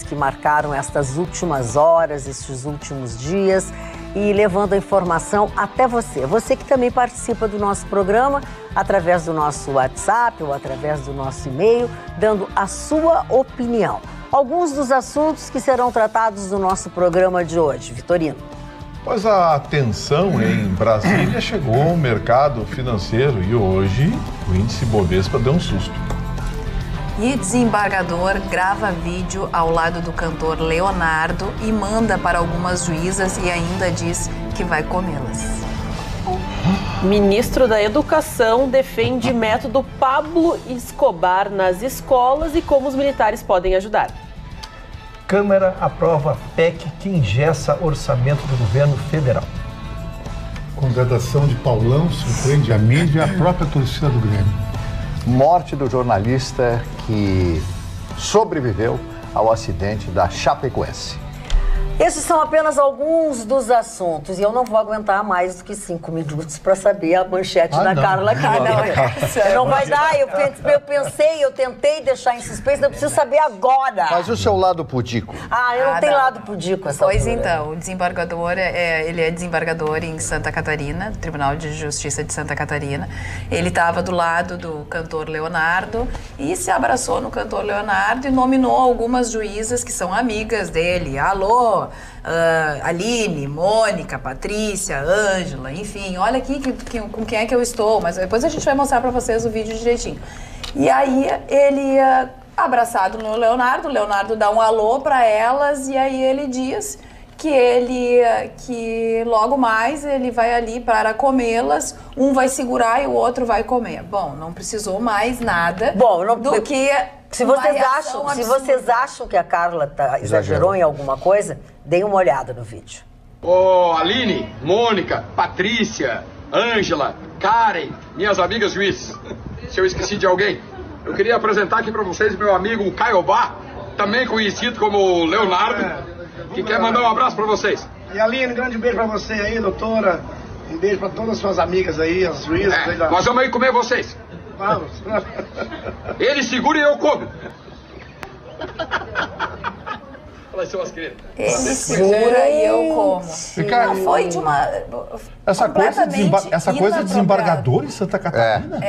que marcaram estas últimas horas, estes últimos dias e levando a informação até você. Você que também participa do nosso programa através do nosso WhatsApp ou através do nosso e-mail, dando a sua opinião. Alguns dos assuntos que serão tratados no nosso programa de hoje. Vitorino. Pois a tensão em Brasília chegou ao mercado financeiro e hoje o índice Bovespa deu um susto. E desembargador grava vídeo ao lado do cantor Leonardo e manda para algumas juízas e ainda diz que vai comê-las. Ministro da Educação defende método Pablo Escobar nas escolas e como os militares podem ajudar. Câmara aprova PEC que engessa orçamento do governo federal. Contratação de Paulão surpreende a mídia e a própria torcida do Grêmio. Morte do jornalista que sobreviveu ao acidente da Chapecoense. Esses são apenas alguns dos assuntos e eu não vou aguentar mais do que 5 minutos para saber a manchete da Carla aqui. Não vai dar, eu pensei, eu tentei deixar em suspense, eu preciso saber agora. Mas o seu lado pudico? Eu não tenho lado pudico essa Pois altura. então, o desembargador, ele é desembargador em Santa Catarina, Tribunal de Justiça de Santa Catarina. Ele estava do lado do cantor Leonardo e se abraçou no cantor Leonardo e nominou algumas juízas que são amigas dele. Alô, Aline, Mônica, Patrícia, Ângela, enfim, olha aqui com quem é que eu estou, mas depois a gente vai mostrar para vocês o vídeo direitinho. E aí ele abraçado no Leonardo, o Leonardo dá um alô para elas e aí ele diz que logo mais ele vai ali para comê-las, um vai segurar e o outro vai comer. Bom, não precisou mais nada do que... Se vocês acham que a Carla exagerou em alguma coisa, deem uma olhada no vídeo. Aline, Mônica, Patrícia, Ângela, Karen, minhas amigas juízes. Se eu esqueci de alguém, eu queria apresentar aqui para vocês meu amigo Caiobá, também conhecido como Leonardo, que quer mandar um abraço para vocês. E Aline, um grande beijo para você aí, doutora. Um beijo para todas as suas amigas aí, as juízes. Nós vamos aí comer vocês. Vamos. Ele segura e eu como. Elas são as queridas. Ele segura e eu como. Não foi de uma... Essa coisa de desembargador em Santa Catarina?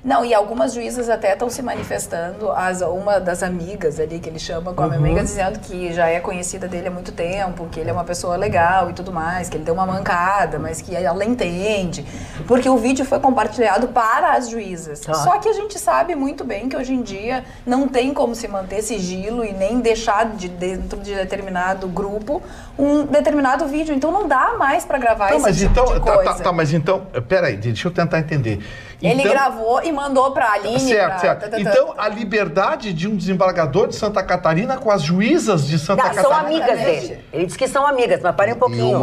Não, e algumas juízas até estão se manifestando, uma das amigas ali, que ele chama como amiga, dizendo que já é conhecida dele há muito tempo, que ele é uma pessoa legal e tudo mais, que ele deu uma mancada, mas que ela entende, porque o vídeo foi compartilhado para as juízas. Só que a gente sabe muito bem que hoje em dia não tem como se manter sigilo e nem deixar dentro de determinado grupo um determinado vídeo, então não dá mais para gravar esse tipo de coisa. Mas então, peraí, deixa eu tentar entender. Ele gravou e mandou para a Aline. Certo. Então, a liberdade de um desembargador de Santa Catarina com as juízas de Santa Catarina... São amigas dele. Ele diz que são amigas, mas parem um pouquinho.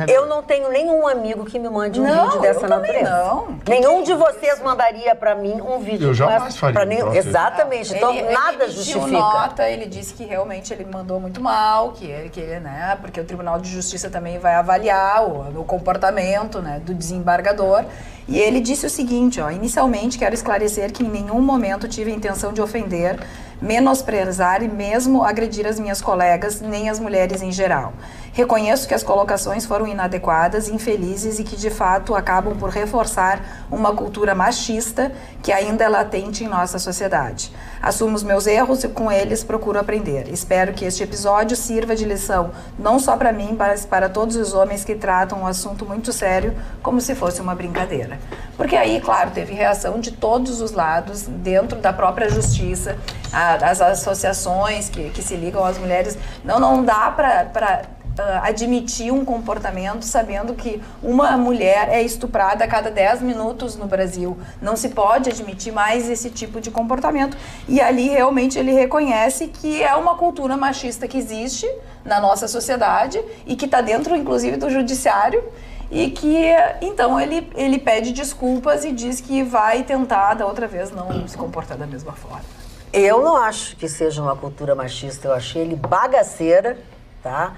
Eu não tenho nenhum amigo que me mande um vídeo dessa natureza. Não. Nenhum de vocês mandaria para mim um vídeo. Eu jamais faria. Exatamente. Então, nada justifica. Ele disse que realmente ele mandou muito mal, que ele, né, porque o Tribunal de Justiça também vai avaliar o comportamento, né, do desembargador. E ele disse o seguinte, inicialmente quero esclarecer que em nenhum momento tive a intenção de ofender, menosprezar e mesmo agredir as minhas colegas, nem as mulheres em geral. Reconheço que as colocações foram inadequadas, infelizes e que de fato acabam por reforçar uma cultura machista que ainda é latente em nossa sociedade. Assumo os meus erros e com eles procuro aprender. Espero que este episódio sirva de lição não só para mim, mas para todos os homens que tratam um assunto muito sério como se fosse uma brincadeira. Porque aí, claro, teve reação de todos os lados, dentro da própria justiça, as associações que se ligam às mulheres. Não dá para admitir um comportamento sabendo que uma mulher é estuprada a cada 10 minutos no Brasil. Não se pode admitir mais esse tipo de comportamento. E ali realmente ele reconhece que é uma cultura machista que existe na nossa sociedade e que está dentro, inclusive, do judiciário. E que, então, ele pede desculpas e diz que vai tentar, da outra vez, não se comportar da mesma forma. Eu não acho que seja uma cultura machista, eu achei ele bagaceira, tá?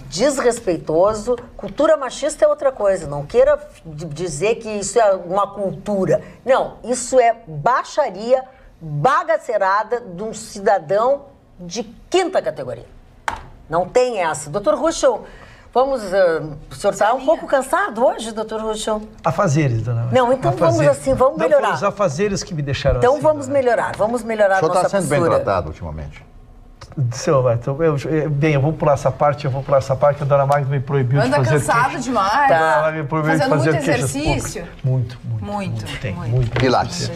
Desrespeitoso. Cultura machista é outra coisa, não queira dizer que isso é uma cultura. Não, isso é baixaria, bagaceirada de um cidadão de quinta categoria. Não tem essa. Doutor Ruschel, vamos... o senhor está um pouco cansado hoje, doutor Ruschel? Afazeres, dona Maria. Não, então vamos assim, vamos melhorar. Não, foram os afazeres que me deixaram então assim. Vamos melhorar a nossa postura. O senhor está sendo bem tratado ultimamente. Senhor, então, eu vou pular essa parte, que a dona Magda me proibiu de fazer... Anda cansado demais. Ela me proibiu de fazer muito exercício? Muito. Pilates.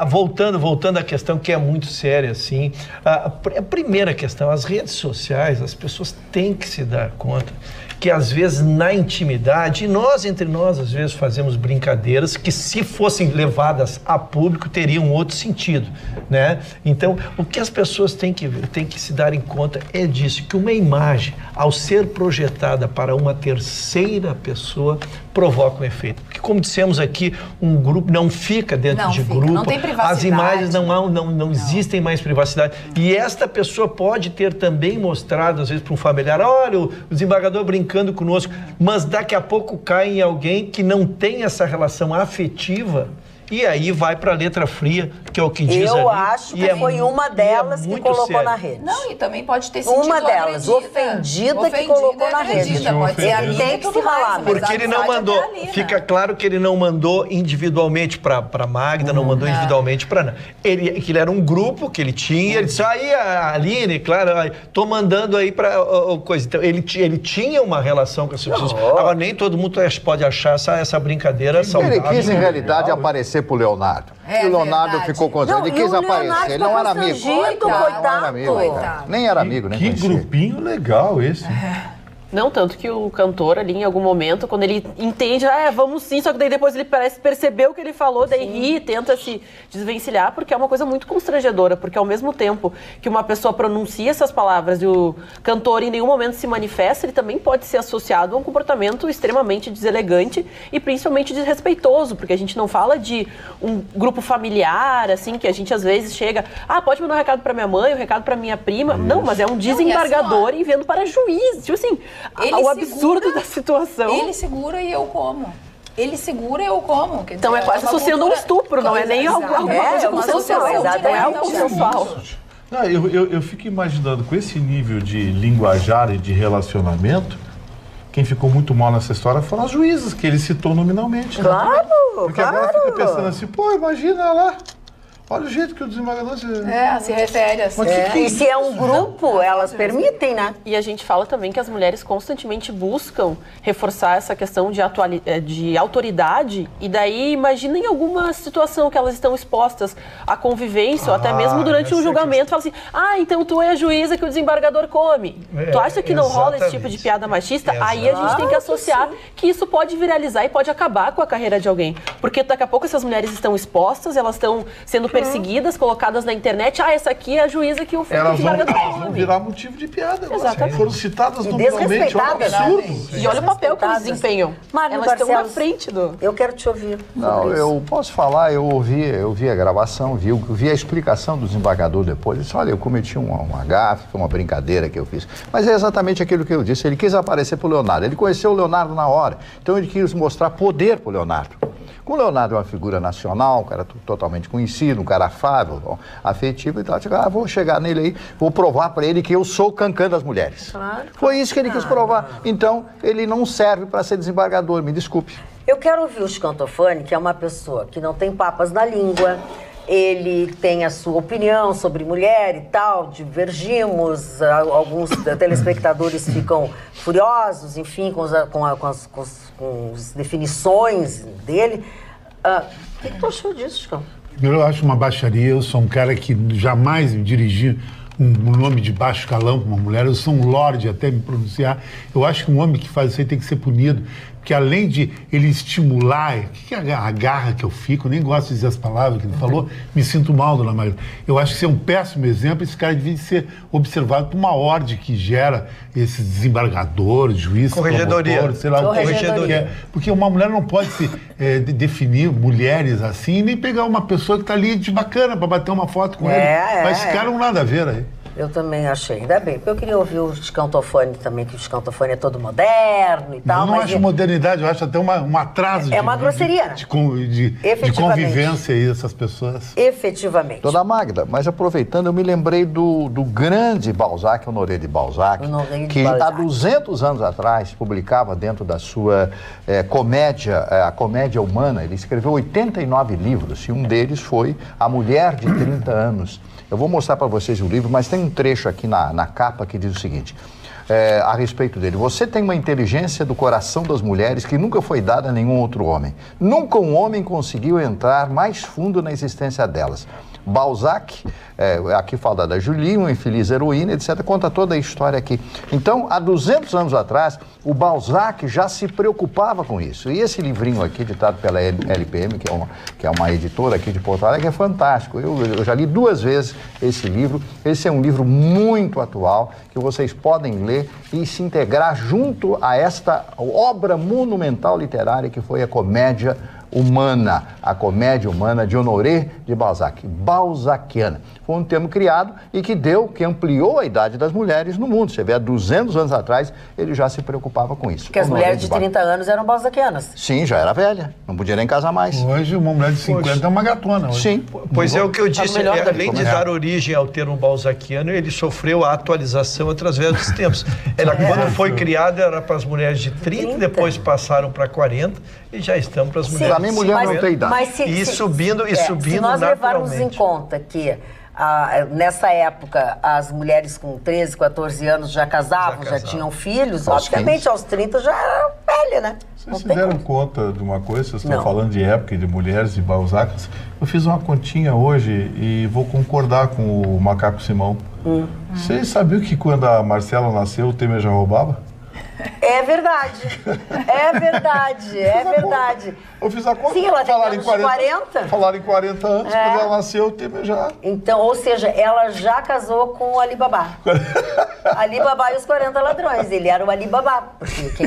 Voltando à questão que é muito séria, assim, a primeira questão, as redes sociais, as pessoas têm que se dar conta que às vezes na intimidade, entre nós às vezes fazemos brincadeiras que se fossem levadas a público teriam outro sentido, né? Então, o que as pessoas têm que se darem conta é disso, que uma imagem, ao ser projetada para uma terceira pessoa, provoca um efeito. Porque, como dissemos aqui, um grupo não fica dentro de grupo, não tem privacidade. As imagens não existem mais privacidade. E esta pessoa pode ter também mostrado, às vezes, para um familiar, olha, o desembargador brincando conosco, mas daqui a pouco cai em alguém que não tem essa relação afetiva. E aí vai para a letra fria, que é o que diz ali. Eu acho que foi uma delas que colocou na rede. Não, e também pode ter sentido uma delas, ofendida que colocou na rede. Pode ser tem que se ralar. Porque ele não mandou, fica claro que ele não mandou individualmente para Magda, não mandou individualmente para Ana. Que ele era um grupo que ele tinha, ele disse, aí a Aline, claro, tô mandando aí para coisa. Então, ele tinha uma relação com as pessoas. Agora, nem todo mundo pode achar essa brincadeira saudável. Ele quis, em realidade, aparecer pro Leonardo. E o Leonardo ficou constrangido. Ele quis aparecer. Ele não era amigo. Coitado. Nem era amigo, né? Que grupinho legal esse. Não, tanto que o cantor ali, em algum momento, quando ele entende, vamos sim, só que daí depois ele parece perceber o que ele falou, daí ri, tenta se desvencilhar, porque é uma coisa muito constrangedora, porque ao mesmo tempo que uma pessoa pronuncia essas palavras e o cantor em nenhum momento se manifesta, ele também pode ser associado a um comportamento extremamente deselegante e principalmente desrespeitoso, porque a gente não fala de um grupo familiar, assim, que a gente às vezes chega, pode mandar um recado pra minha mãe, um recado pra minha prima, não, mas é um desembargador enviando para juiz, tipo assim, o absurdo da situação. Ele segura e eu como. Ele segura e eu como. Quer dizer, então é quase associando um estupro, não é nem alguma coisa consensual. Exatamente. Não é algo consensual. Não, eu fico imaginando, com esse nível de linguajar e de relacionamento, quem ficou muito mal nessa história foram as juízas, que ele citou nominalmente. Claro, porque agora fica pensando assim, imagina lá. Olha o jeito que o desembargador se refere assim. E se é um grupo, elas permitem, né? E a gente fala também que as mulheres constantemente buscam reforçar essa questão de autoridade, e daí imagina em alguma situação que elas estão expostas à convivência, ou até mesmo durante um julgamento, fala assim, então tu é a juíza que o desembargador come. Tu acha que não rola esse tipo de piada machista? Aí a gente tem que associar que isso pode viralizar e pode acabar com a carreira de alguém. Porque daqui a pouco essas mulheres estão expostas, elas estão sendo perseguidas, colocadas na internet. Essa aqui é a juíza que o elas vão virar motivo de piada. Exatamente. Foram citadas nominalmente. Olha o absurdo. E olha o papel que eles desempenham. Elas estão na frente do... Eu quero te ouvir. Não, eu posso falar, eu ouvi a gravação, vi a explicação do desembargador depois. Ele disse, olha, eu cometi uma gafe, foi uma brincadeira que eu fiz. Mas é exatamente aquilo que eu disse. Ele quis aparecer pro Leonardo. Ele conheceu o Leonardo na hora. Então ele quis mostrar poder pro Leonardo. Como o Leonardo é uma figura nacional, um cara totalmente conhecido, um cara afável, afetivo e tal, vou chegar nele aí, vou provar para ele que eu sou o cancã das mulheres. Claro. Foi isso que ele quis provar. Então, ele não serve para ser desembargador, me desculpe. Eu quero ouvir o Scantofani, que é uma pessoa que não tem papas na língua, ele tem a sua opinião sobre mulher e tal, divergimos, alguns telespectadores ficam furiosos, enfim, com as definições dele. O que tu achou disso, Chico? Primeiro, eu acho uma baixaria. Eu sou um cara que jamais dirigi um nome de baixo calão com uma mulher. Eu sou um lorde até me pronunciar. Eu acho que um homem que faz isso aí tem que ser punido. Porque além de ele estimular, o que é a garra que eu fico, eu nem gosto de dizer as palavras que ele falou, me sinto mal, dona Maria. Eu acho que isso é um péssimo exemplo, esse cara devia ser observado por uma ordem que gera esses desembargadores, juízes, promotores, sei lá, corregedoria. Porque uma mulher não pode se definir mulheres assim, nem pegar uma pessoa que está ali de bacana para bater uma foto com ele. Mas esse cara não nada a ver aí. Eu também achei, ainda bem, porque eu queria ouvir o Descantofone também, que o Descantofone é todo moderno e tal. Eu não acho modernidade, eu acho até um atraso uma grosseria, de convivência aí dessas pessoas. Efetivamente. Dona Magda, mas aproveitando, eu me lembrei do grande Balzac, Honoré de Balzac, que há 200 anos atrás publicava dentro da sua comédia, a Comédia Humana, ele escreveu 89 livros, e um deles foi A Mulher de 30 Anos. Eu vou mostrar para vocês o livro, mas tem um trecho aqui na capa que diz o seguinte, a respeito dele. Você tem uma inteligência do coração das mulheres que nunca foi dada a nenhum outro homem. Nunca um homem conseguiu entrar mais fundo na existência delas. Balzac, aqui fala da Julie, uma infeliz heroína, etc., conta toda a história aqui. Então, há 200 anos atrás, o Balzac já se preocupava com isso. E esse livrinho aqui, editado pela LPM, que é uma editora aqui de Porto Alegre, é fantástico. Eu já li 2 vezes esse livro. Esse é um livro muito atual, que vocês podem ler e se integrar junto a esta obra monumental literária que foi a Comédia Humana, a Comédia Humana de Honoré de Balzac, balzaquiana. Foi um termo criado e que ampliou a idade das mulheres no mundo. Você vê, há 200 anos atrás, ele já se preocupava com isso. Porque as mulheres de 30 anos eram balzaquianas. Sim, já era velha, não podia nem casar mais. Hoje, uma mulher de 50 é uma gatona. Hoje. Sim. Pois é o que eu disse, além de dar origem ao termo balzaquiano, ele sofreu a atualização através dos tempos. Quando foi criado, era para as mulheres de 30, depois passaram para 40 e já estão para as mulheres. Para mim, mulher não tem idade. Subindo se nós levarmos em conta que nessa época as mulheres com 13, 14 anos já casavam, já tinham filhos, obviamente aos 30 já era velha, né? Vocês se deram conta de uma coisa? Vocês estão falando de época e de mulheres e Balzac. Eu fiz uma continha hoje e vou concordar com o Macaco Simão. Vocês sabiam que quando a Marcela nasceu, o Temer já roubava? É verdade. É verdade. É verdade. Eu fiz a conta. Sim, ela tem anos 40. Falaram em 40 anos, quando ela nasceu, o Temer já... Então, ou seja, ela já casou com o Alibaba. Alibaba e os 40 ladrões. Ele era o Alibaba. Porque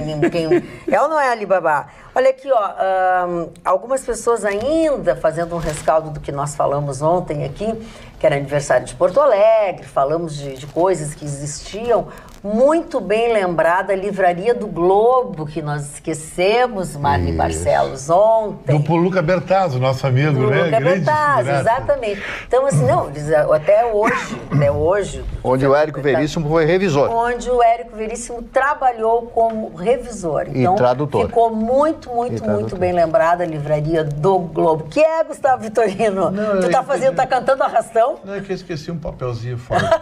é ou não é Alibaba? Olha aqui, ó. Algumas pessoas ainda fazendo um rescaldo do que nós falamos ontem aqui, que era aniversário de Porto Alegre, falamos de coisas que existiam. Muito bem lembrada a Livraria do Globo, que nós esquecemos, Marli Barcelos, ontem. Do Luca Bertazzo, nosso amigo, do né? Luca Bertazzo, exatamente. Então, assim, não, até hoje... Onde o Érico Veríssimo foi revisor. Onde o Érico Veríssimo trabalhou como revisor. Então, e tradutor. Ficou muito bem lembrada a Livraria do Globo. Que é, Gustavo Vitorino? Tu tá cantando arrastão? Não, é que eu esqueci um papelzinho fora.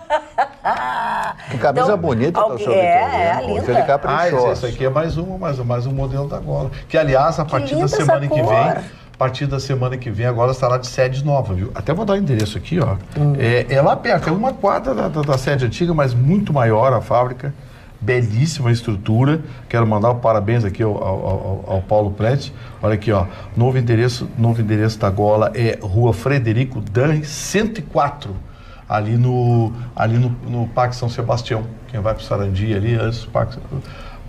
Que camisa bonita. Linda. Ele caprichou. Esse aqui é mais um modelo da Gola. Que, aliás, a partir da semana que vem... A partir da semana que vem, agora estará de sede nova, viu? Até vou dar o endereço aqui, ó. É lá perto, é uma quadra da sede antiga, mas muito maior a fábrica. Belíssima estrutura. Quero mandar parabéns aqui ao Paulo Prete. Olha aqui, ó. Novo endereço da Gola é Rua Frederico Dan, 104. Ali no Parque São Sebastião. Quem vai para o Sarandi ali, antes do Parque...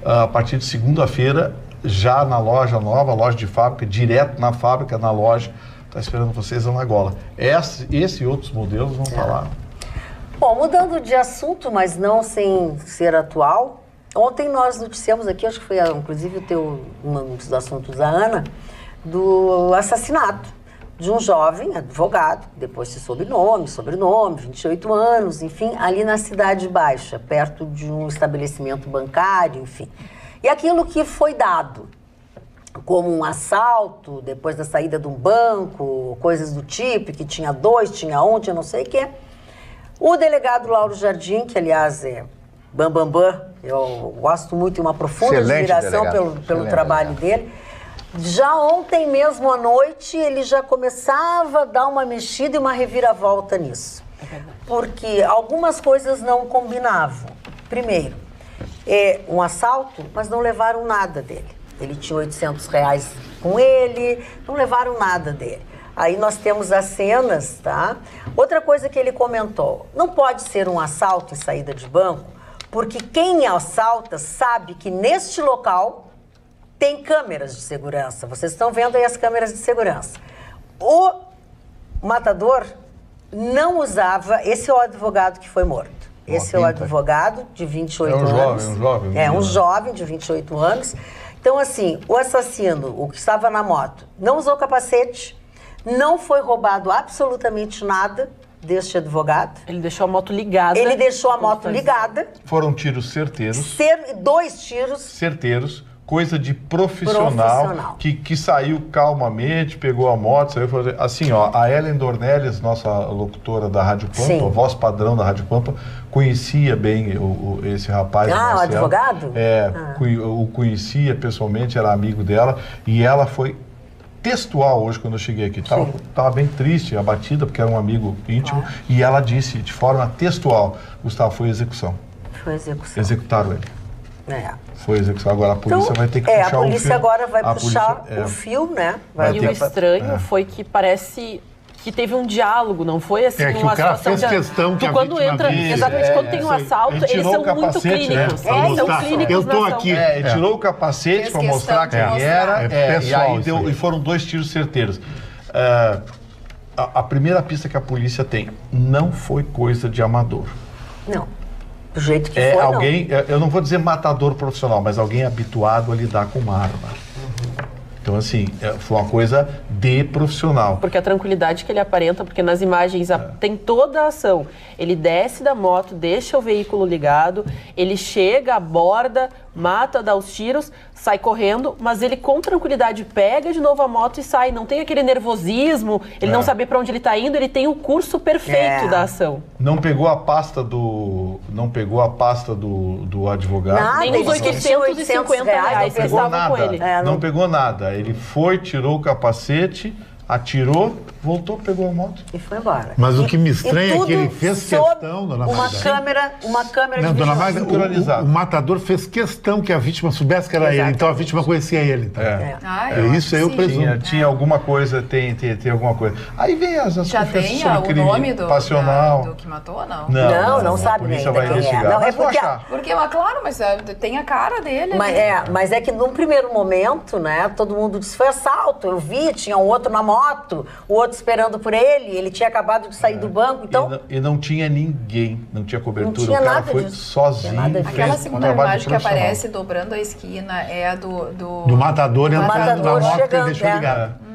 A partir de segunda-feira, já na loja nova, loja de fábrica, direto na fábrica, na loja, está esperando vocês na Gola. Esse e outros modelos vão estar lá. Bom, mudando de assunto, mas não sem ser atual, ontem nós noticiamos aqui, acho que foi inclusive um dos assuntos da Ana, do assassinato de um jovem advogado, depois se soube sobrenome, 28 anos, enfim, ali na Cidade Baixa, perto de um estabelecimento bancário, enfim. E aquilo que foi dado como um assalto, depois da saída de um banco, coisas do tipo, que tinha 2, tinha 1, tinha não sei o quê, o delegado Lauro Jardim, que aliás é bambambam, eu gosto muito e uma profunda admiração pelo trabalho dele, já ontem mesmo à noite ele já começava a dar uma mexida e uma reviravolta nisso. Porque algumas coisas não combinavam. Primeiro, um assalto, mas não levaram nada dele. Ele tinha R$800 com ele, não levaram nada dele. Aí nós temos as cenas, tá? Outra coisa que ele comentou, não pode ser um assalto em saída de banco, porque quem assalta sabe que neste local tem câmeras de segurança. Vocês estão vendo aí as câmeras de segurança. O matador não usava... Esse é o advogado que foi morto. Esse é o advogado de 28 anos. Um jovem de 28 anos. Então, assim, o assassino, o que estava na moto, não usou capacete, não foi roubado absolutamente nada deste advogado. Ele deixou a moto ligada. Ele deixou a moto ligada. Foram tiros certeiros. 2 tiros. Certeiros. Coisa de profissional. Que saiu calmamente, pegou a moto, saiu fazer... Assim, ó, a Ellen Dornelles, nossa locutora da Rádio Pampa, a voz padrão da Rádio Pampa, conhecia bem esse rapaz. O advogado? O conhecia pessoalmente, era amigo dela, e ela foi textual hoje quando eu cheguei aqui. Tava bem triste, abatida, porque era um amigo íntimo, e ela disse de forma textual, Gustavo, foi execução. Foi execução. Executaram ele. Foi execução. Agora a polícia vai ter que puxar o fio. A polícia agora vai puxar o fio, né? E o estranho foi que parece que teve um diálogo, não foi assim que o cara fez questão que a quando entra, exatamente, quando tem um assalto, eles são muito clínicos. São clínicos. Eu tô aqui. Ele tirou o capacete para mostrar quem era, e foram 2 tiros certeiros. A primeira pista que a polícia tem não foi coisa de amador. Não. Do jeito que foi, alguém, eu não vou dizer matador profissional, mas alguém habituado a lidar com uma arma. Então, assim, foi uma coisa de profissional. Porque a tranquilidade que ele aparenta, porque nas imagens tem toda a ação. Ele desce da moto, deixa o veículo ligado, ele chega, aborda, mata, dá os tiros, sai correndo, mas ele com tranquilidade pega de novo a moto e sai. Não tem aquele nervosismo, ele não saber para onde ele está indo, ele tem o curso perfeito da ação. Não pegou a pasta do advogado. Nada, nem os 850 reais que estavam com ele. Não pegou nada. Ele foi, tirou o capacete, atirou, voltou, pegou a moto. E foi embora. Mas o que me estranha é que ele fez questão, dona Magda. Uma câmera não, de dona Magda, o matador fez questão que a vítima soubesse que era ele. Então a vítima conhecia ele. Então. Isso aí eu presumo. Tinha alguma coisa, tem alguma coisa. Aí vem as já tem o nome do que matou ou não? Não sabe nem. A polícia vai investigar. Não, mas vou achar. Porque, claro, mas tem a cara dele. Mas é que num primeiro momento, né, todo mundo disse, foi assalto, eu vi, tinha um outro na moto, o outro esperando por ele tinha acabado de sair do banco, então... E não tinha ninguém, não tinha cobertura, não tinha o cara nada foi disso. sozinho. Aquela segunda imagem que aparece dobrando a esquina é a do matador entrando na moto chegando, e deixou ligado.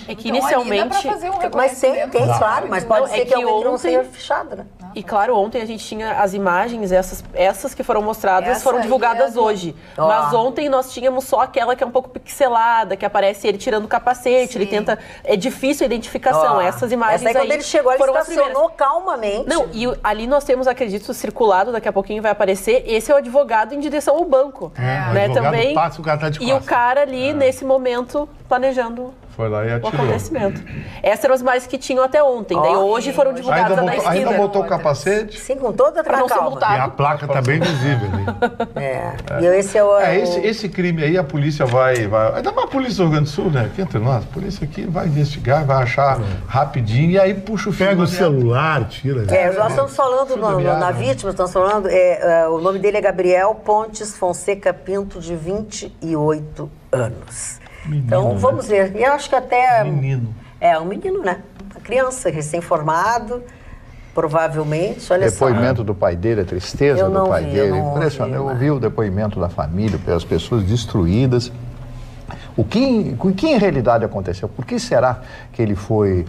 É que inicialmente... Mas tem, claro, mas pode ser que alguém não seja fechado, né? E claro, ontem a gente tinha as imagens, essas que foram mostradas, foram divulgadas hoje. Mas ontem nós tínhamos só aquela que é um pouco pixelada, que aparece ele tirando o capacete, ele tenta... É difícil a identificação, essas imagens aí quando ele chegou, ele estacionou calmamente. Não, e ali nós temos, acredito, circulado, daqui a pouquinho vai aparecer, esse é o advogado em direção ao banco. Né, também. Passa, o cara tá de costas. E o cara ali, nesse momento, planejando... Foi lá e atirou. O acontecimento. Essas eram as imagens que tinham até ontem. Daí hoje foram divulgadas na esquina. Ainda botou o capacete? Sim, com toda a calma. E a placa tá bem visível ali. E esse crime aí, a polícia vai... Ainda mais a polícia do Rio Grande do Sul, né? Aqui entre nós, a polícia aqui vai investigar, vai achar rapidinho e aí puxa o fio. Pega o celular, tira. Nós estamos falando na vítima, estamos falando... o nome dele é Gabriel Pontes Fonseca Pinto, de 28 anos. Menino, então, vamos ver. E eu acho que até... Menino. Um menino, né? Uma criança, recém-formado, provavelmente, olha depoimento do pai dele, a tristeza do pai dele. Impressionante. Eu ouvi o depoimento da família, pelas pessoas destruídas. O que em realidade aconteceu? Por que será que ele foi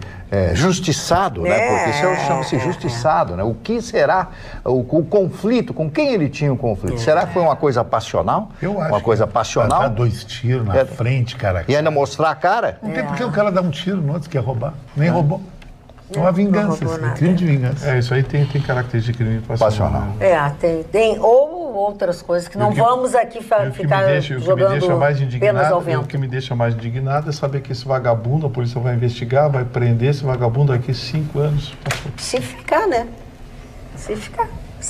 justiçado, né? Porque isso chama-se justiçado, né? O que será o conflito? Com quem ele tinha o conflito? Será que foi uma coisa passional? Eu acho. Uma coisa passional? Dar 2 tiros na frente, cara. E ainda mostrar a cara? Não tem por que o cara dar um tiro no outro que quer roubar. Nem roubou. É uma vingança, crime de vingança. Isso aí tem característica de crime passional. Tem. Ou outras coisas que não vamos aqui ficar jogando penas ao vento. O que me deixa mais indignado é saber que esse vagabundo, a polícia vai investigar, vai prender esse vagabundo daqui 5 anos. Se ficar, né? Se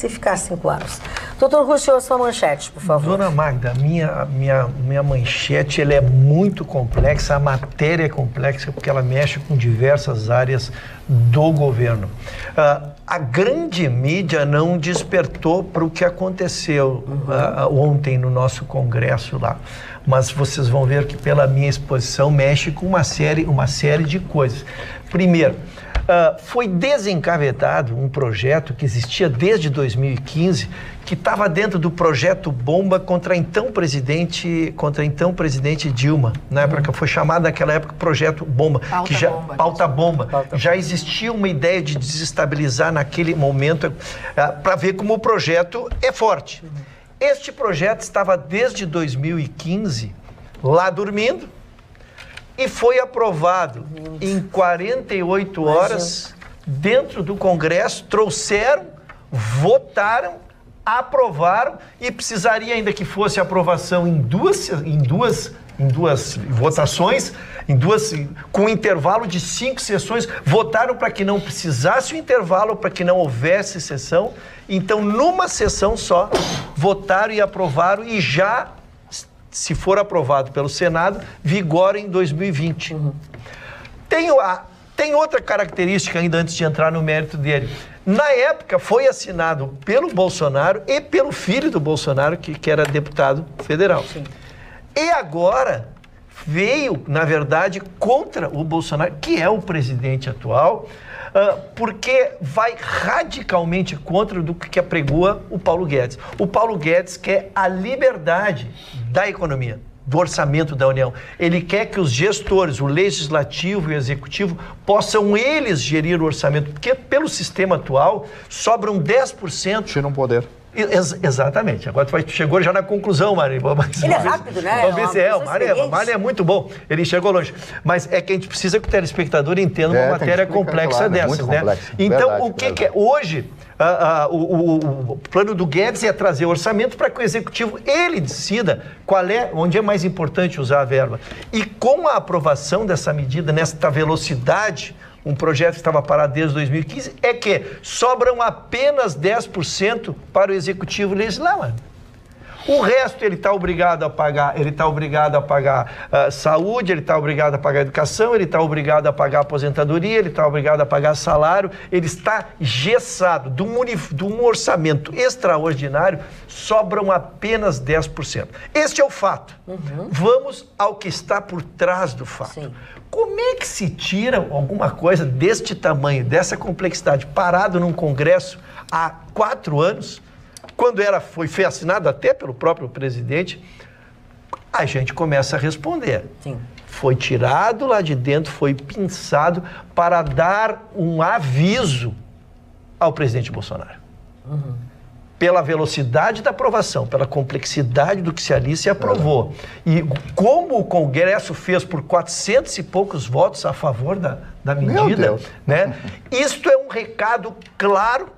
ficar 5 anos. Doutor Ruschel, a sua manchete, por favor. Dona Magda, minha manchete ela é muito complexa, a matéria é complexa porque ela mexe com diversas áreas do governo. A grande mídia não despertou para o que aconteceu ontem no nosso congresso lá, mas vocês vão ver que pela minha exposição mexe com uma série de coisas. Primeiro, foi desencavetado um projeto que existia desde 2015, que estava dentro do projeto Bomba contra então presidente Dilma, na época foi chamado naquela época projeto Bomba, Pauta Bomba. Já existia uma ideia de desestabilizar naquele momento, para ver como o projeto é forte. Este projeto estava desde 2015 lá dormindo e foi aprovado em 48 horas dentro do Congresso, trouxeram, votaram, aprovaram e precisaria ainda que fosse aprovação em duas votações, com um intervalo de 5 sessões, votaram para que não precisasse o intervalo, para que não houvesse sessão. Então, numa sessão só, votaram e aprovaram e já, se for aprovado pelo Senado, vigora em 2020. Tem outra característica ainda antes de entrar no mérito dele. Na época, foi assinado pelo Bolsonaro e pelo filho do Bolsonaro, que era deputado federal. Sim. E agora veio, na verdade, contra o Bolsonaro, que é o presidente atual, porque vai radicalmente contra do que apregoa o Paulo Guedes. O Paulo Guedes quer a liberdade da economia, do orçamento da União. Ele quer que os gestores, o legislativo e o executivo, possam eles gerir o orçamento, porque pelo sistema atual sobram 10%. Tiram poder. Exatamente. Agora tu chegou já na conclusão, Mari. Ele é rápido, né? Vamos ver se o Mari é muito bom. Ele chegou longe. Mas é que a gente precisa que o telespectador entenda uma matéria complexa dessas, né? Então, verdade, o que é? Hoje, o plano do Guedes é trazer o orçamento para que o executivo, ele decida onde é mais importante usar a verba. E com a aprovação dessa medida, nesta velocidade, um projeto que estava parado desde 2015, é que sobram apenas 10% para o executivo legislar, mano. O resto ele está obrigado a pagar, saúde, ele está obrigado a pagar educação, ele está obrigado a pagar aposentadoria, ele está obrigado a pagar salário, ele está gessado. De um orçamento extraordinário, sobram apenas 10%. Este é o fato. Vamos ao que está por trás do fato. Sim. Como é que se tira alguma coisa deste tamanho, dessa complexidade, parado num Congresso há 4 anos, quando foi assinado até pelo próprio presidente, a gente começa a responder. Sim. Foi tirado lá de dentro, foi pinçado para dar um aviso ao presidente Bolsonaro. Pela velocidade da aprovação, pela complexidade do que se aprovou. E como o Congresso fez por 400 e poucos votos a favor da medida, né? Isto é um recado claro,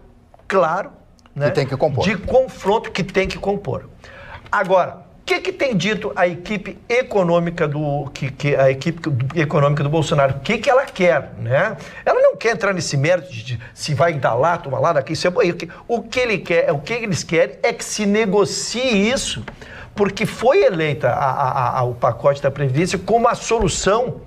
né? Que tem que compor. De confronto que tem que compor. Agora, o que tem dito a equipe econômica do Bolsonaro? O que ela quer, né? Ela não quer entrar nesse mérito de se vai dar lá, tomar lá, daqui. O que eles querem é que se negocie isso, porque foi eleita o pacote da Previdência como a solução.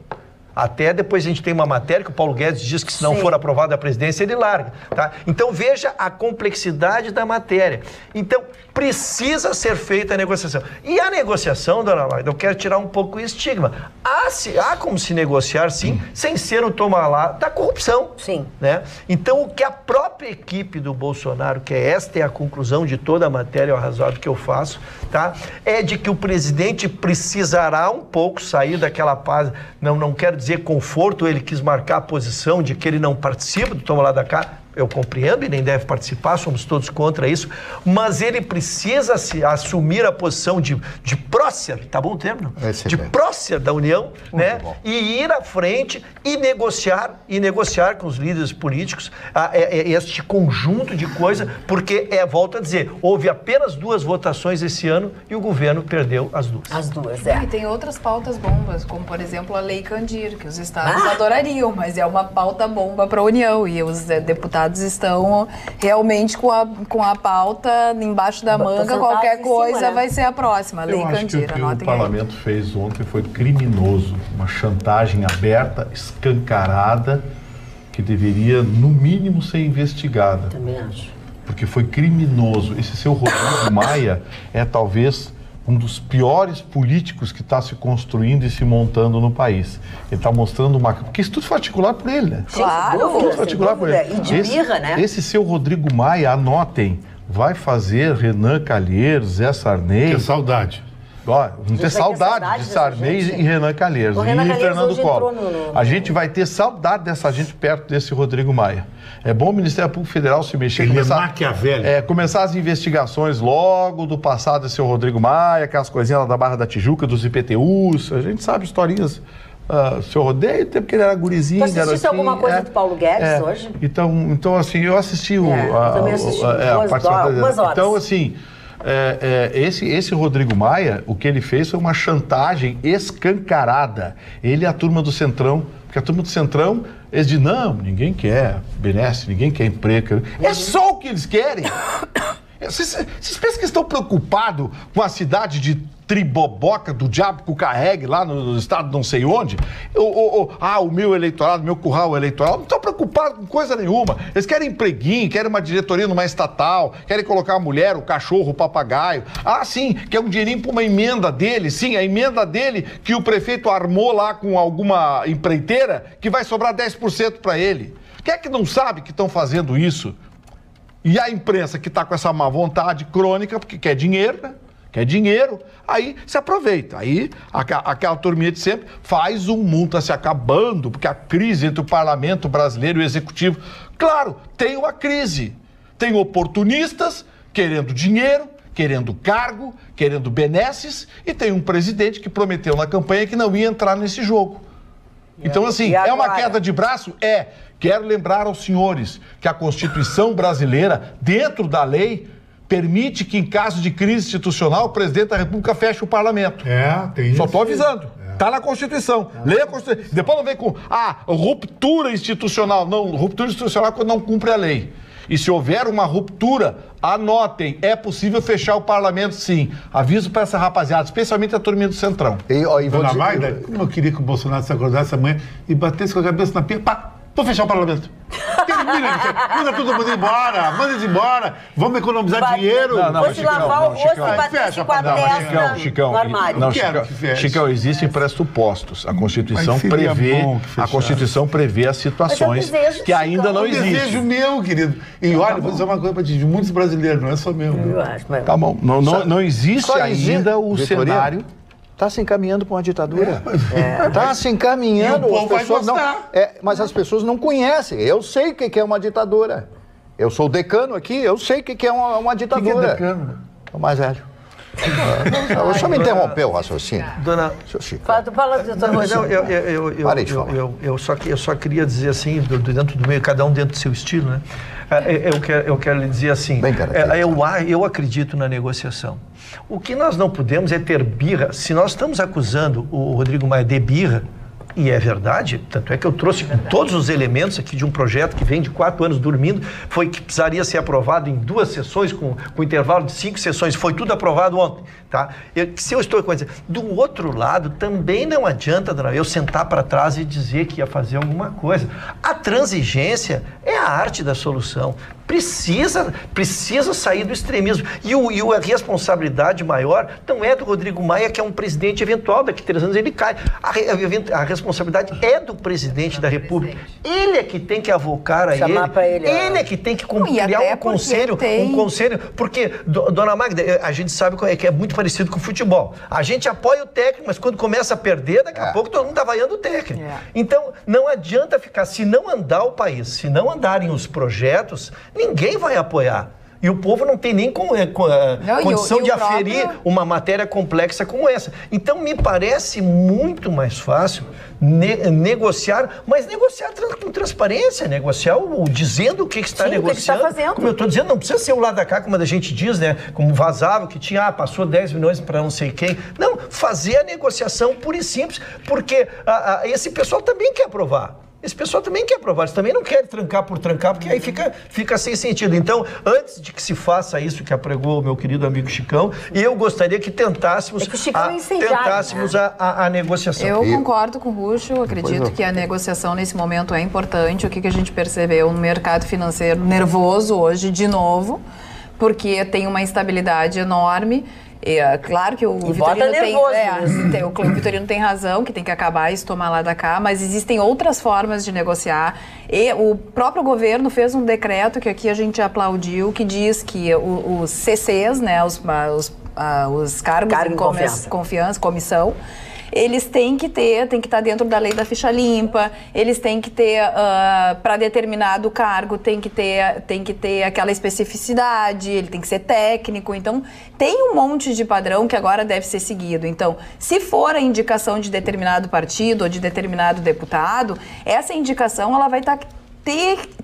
Até depois a gente tem uma matéria que o Paulo Guedes diz que se não for aprovada a presidência, ele larga. Tá? Então veja a complexidade da matéria. Então precisa ser feita a negociação. E a negociação, dona Magda, eu quero tirar um pouco o estigma. Há como se negociar, sim, sem ser um toma lá da corrupção. Sim. Né? Então o que a própria equipe do Bolsonaro, que esta é a conclusão de toda a matéria, o razoável que eu faço, tá? É de que o presidente precisará um pouco sair daquela paz, não quero dizer conforto, ele quis marcar a posição de que ele não participa do toma lá da cá, eu compreendo e nem deve participar, somos todos contra isso, mas ele precisa assumir a posição de prócer, tá bom o termo? De prócer da União, né? E ir à frente e negociar com os líderes políticos este conjunto de coisas, porque volto a dizer, houve apenas 2 votações esse ano e o governo perdeu as 2. As 2, E tem outras pautas bombas, como por exemplo a Lei Candir, que os estados adorariam, mas é uma pauta bomba para a União e os deputados estão realmente com a pauta embaixo da manga, qualquer coisa vai ser a próxima, a Lei Candir. O que o parlamento fez ontem foi criminoso, uma chantagem aberta, escancarada, que deveria, no mínimo, ser investigada. Também acho. Porque foi criminoso. Esse seu Rodrigo Maia é talvez, um dos piores políticos que está se construindo e se montando no país. Ele está mostrando uma... Porque isso tudo foi articulado por ele, né? Claro, tudo foi articulado por ele. E de birra, né? Esse seu Rodrigo Maia, anotem, vai fazer Renan Calheiros, Zé Sarney... Que saudade. Ó, não ter saudade de Sarney e Renan Calheiros. E Fernando Collor. A gente vai ter saudade dessa gente perto desse Rodrigo Maia. É bom o Ministério Público Federal se mexer. Ele é maquiavélico. Começar as investigações logo do passado desse Rodrigo Maia, aquelas coisinhas lá da Barra da Tijuca, dos IPTUs. A gente sabe historinhas. Seu Rodeio, tempo que ele era gurizinho. Você assistiu alguma coisa do Paulo Guedes hoje? Então, assim, eu assisti eu também assisti algumas horas. Então, assim... esse Rodrigo Maia, o que ele fez foi uma chantagem escancarada. Ele e a turma do Centrão, porque a turma do Centrão, eles dizem, não, ninguém quer benesse, ninguém quer emprego. É só o que eles querem. Vocês pensam que estão preocupados com a cidade de Triboboca do diabo que o carregue lá no estado não sei onde? O meu eleitorado, meu curral eleitoral, não estão preocupados com coisa nenhuma. Eles querem empreguinho, querem uma diretoria numa estatal, querem colocar a mulher, o cachorro, o papagaio. Sim, quer um dinheirinho para uma emenda dele, sim, a emenda dele que o prefeito armou lá com alguma empreiteira que vai sobrar 10% para ele. Quem é que não sabe que estão fazendo isso? E a imprensa que está com essa má vontade crônica, porque quer dinheiro, né? Quer dinheiro, aí se aproveita. Aí aquela turminha de sempre faz um mundo, está se acabando, porque a crise entre o parlamento brasileiro e o executivo... Claro, tem uma crise. Tem oportunistas querendo dinheiro, querendo cargo, querendo benesses, e tem um presidente que prometeu na campanha que não ia entrar nesse jogo. Então, assim, é uma queda de braço? Quero lembrar aos senhores que a Constituição brasileira, dentro da lei, permite que, em caso de crise institucional, o presidente da República feche o parlamento. Tem isso. Só estou avisando. Está na Constituição. Leia a Constituição. Depois não vem com ruptura institucional. Não, ruptura institucional é quando não cumpre a lei. E se houver uma ruptura, anotem, é possível fechar o parlamento, sim. Aviso para essa rapaziada, especialmente a turminha do Centrão. Dona Magda, como eu queria que o Bolsonaro se acordasse amanhã e batesse com a cabeça na pia, vou fechar o parlamento. Manda todo mundo embora, manda eles embora, vamos economizar dinheiro. Vou te lavar o rosto e bater com a testa no armário. Chicão, existem pressupostos. A Constituição prevê as situações que ainda não existem. É um desejo meu, querido. E olha, vou dizer uma coisa para ti, de muitos brasileiros, não é só meu. Tá bom, não existe ainda o cenário... Está se encaminhando para uma ditadura. Está se encaminhando. E o povo vai gostar. Mas as pessoas não conhecem. Eu sei o que é uma ditadura. Eu sou o decano aqui, eu sei o que é uma ditadura. O que é decano? O mais velho. O senhor me interrompeu o raciocínio. Dona... Fala, doutor Rogério. Eu só queria dizer assim, dentro do meio, cada um dentro do seu estilo, né? Eu quero lhe dizer assim, eu acredito na negociação. O que nós não podemos é ter birra. Se nós estamos acusando o Rodrigo Maia de birra, e é verdade, tanto é que eu trouxe todos os elementos aqui de um projeto que vem de 4 anos dormindo, foi que precisaria ser aprovado em 2 sessões, com intervalo de 5 sessões, foi tudo aprovado ontem, tá? Se eu estou com isso, do outro lado, também não adianta eu sentar para trás e dizer que ia fazer alguma coisa. A transigência é a arte da solução. Precisa sair do extremismo. E a responsabilidade maior não é do Rodrigo Maia, que é um presidente eventual, daqui a 3 anos ele cai. A responsabilidade é do presidente da República. Ele é que tem que avocar a ele é que tem que criar um conselho, porque, dona Magda, a gente sabe que é muito parecido com o futebol. A gente apoia o técnico, mas quando começa a perder, daqui a pouco todo mundo está vaiando o técnico. Então, não adianta ficar, se não andar o país, se não andarem os projetos, ninguém vai apoiar. E o povo não tem nem condição de aferir uma matéria complexa como essa. Então, me parece muito mais fácil negociar, mas negociar com transparência, negociar dizendo o que está negociando. O que está fazendo. Como eu estou dizendo, não precisa ser o lado da cá, como a gente diz, né? Como vazava, que tinha, passou 10 milhões para não sei quem. Não, fazer a negociação pura e simples, porque esse pessoal também quer aprovar. Esse pessoal também quer aprovar, eles também não querem trancar por trancar, porque aí fica sem sentido. Então, antes de que se faça isso que apregou o meu querido amigo Chicão, eu gostaria que tentássemos, a negociação. Eu concordo com o Rucho, acredito que a negociação nesse momento é importante. O que a gente percebeu no mercado financeiro nervoso hoje, de novo, porque tem uma instabilidade enorme. Claro que o Vitorino tem razão, que tem que acabar isso, tomar lá da cá, mas existem outras formas de negociar. E o próprio governo fez um decreto que aqui a gente aplaudiu, que diz que os CCs, né, os cargos de confiança, comissão, eles têm que estar dentro da lei da ficha limpa, eles têm que ter, para determinado cargo, tem que ter aquela especificidade, ele tem que ser técnico, então tem um monte de padrão que agora deve ser seguido. Então, se for a indicação de determinado partido ou de determinado deputado, essa indicação ela vai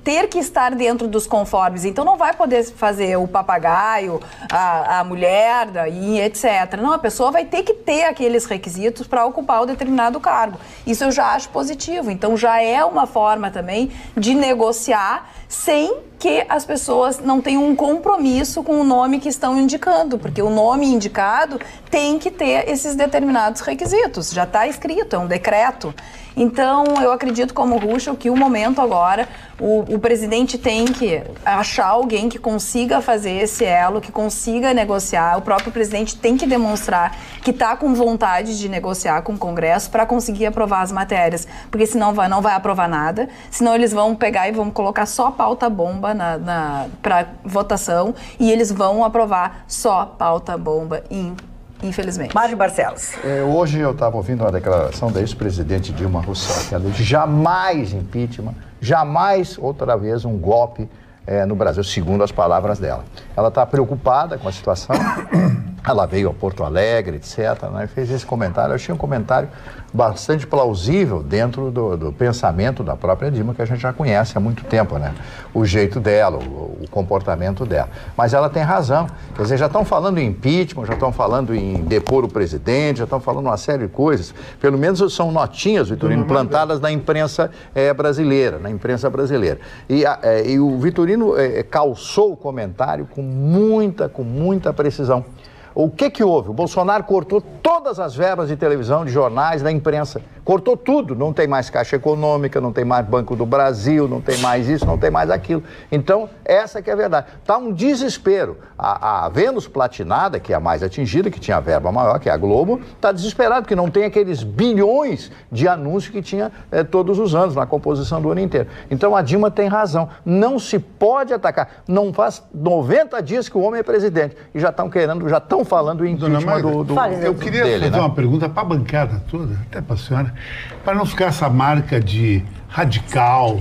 ter que estar dentro dos conformes, então não vai poder fazer o papagaio, a mulher, e etc. Não, a pessoa vai ter que ter aqueles requisitos para ocupar o determinado cargo. Isso eu já acho positivo, então já é uma forma também de negociar sem que as pessoas não tenham um compromisso com o nome que estão indicando, porque o nome indicado tem que ter esses determinados requisitos, já está escrito, é um decreto. Então, eu acredito como Ruschel que o momento agora, o presidente tem que achar alguém que consiga fazer esse elo, que consiga negociar. O próprio presidente tem que demonstrar que está com vontade de negociar com o Congresso para conseguir aprovar as matérias, porque senão não vai aprovar nada, senão eles vão pegar e vão colocar só pauta-bomba para votação e eles vão aprovar só pauta-bomba infelizmente. Mário Barcelos. Hoje eu estava ouvindo uma declaração da ex-presidente Dilma Rousseff, que ela disse jamais impeachment, jamais outra vez um golpe no Brasil, segundo as palavras dela. Ela está preocupada com a situação, ela veio a Porto Alegre, etc., né, e fez esse comentário. Eu achei um comentário bastante plausível dentro do pensamento da própria Dilma, que a gente já conhece há muito tempo, né? O jeito dela, o comportamento dela. Mas ela tem razão. Quer dizer, já estão falando em impeachment, já estão falando em depor o presidente, já estão falando uma série de coisas. Pelo menos são notinhas, Vitorino, plantadas na imprensa brasileira, E o Vitorino calçou o comentário com muita precisão. O que houve? O Bolsonaro cortou todas as verbas de televisão, de jornais, da imprensa. Cortou tudo. Não tem mais Caixa Econômica, não tem mais Banco do Brasil, não tem mais isso, não tem mais aquilo. Então, essa que é a verdade. Está um desespero. A Vênus Platinada, que é a mais atingida, que tinha a verba maior, que é a Globo, está desesperada, porque não tem aqueles bilhões de anúncios que tinha todos os anos, na composição do ano inteiro. Então, a Dilma tem razão. Não se pode atacar. Não faz 90 dias que o homem é presidente. E já estão falando em impeachment eu queria fazer uma pergunta para a bancada toda, até para a senhora, para não ficar essa marca de radical,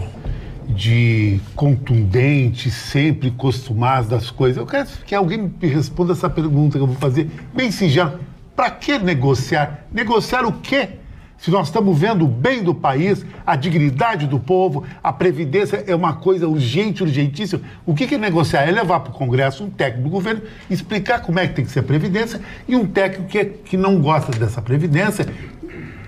de contundente, sempre costumado das coisas. Eu quero que alguém me responda essa pergunta que eu vou fazer, bem singela. Para que negociar? Negociar o quê? Se nós estamos vendo o bem do país, a dignidade do povo, a previdência é uma coisa urgente, urgentíssima. O que é negociar? É levar para o Congresso um técnico do governo, explicar como é que tem que ser a previdência, e um técnico que não gosta dessa previdência,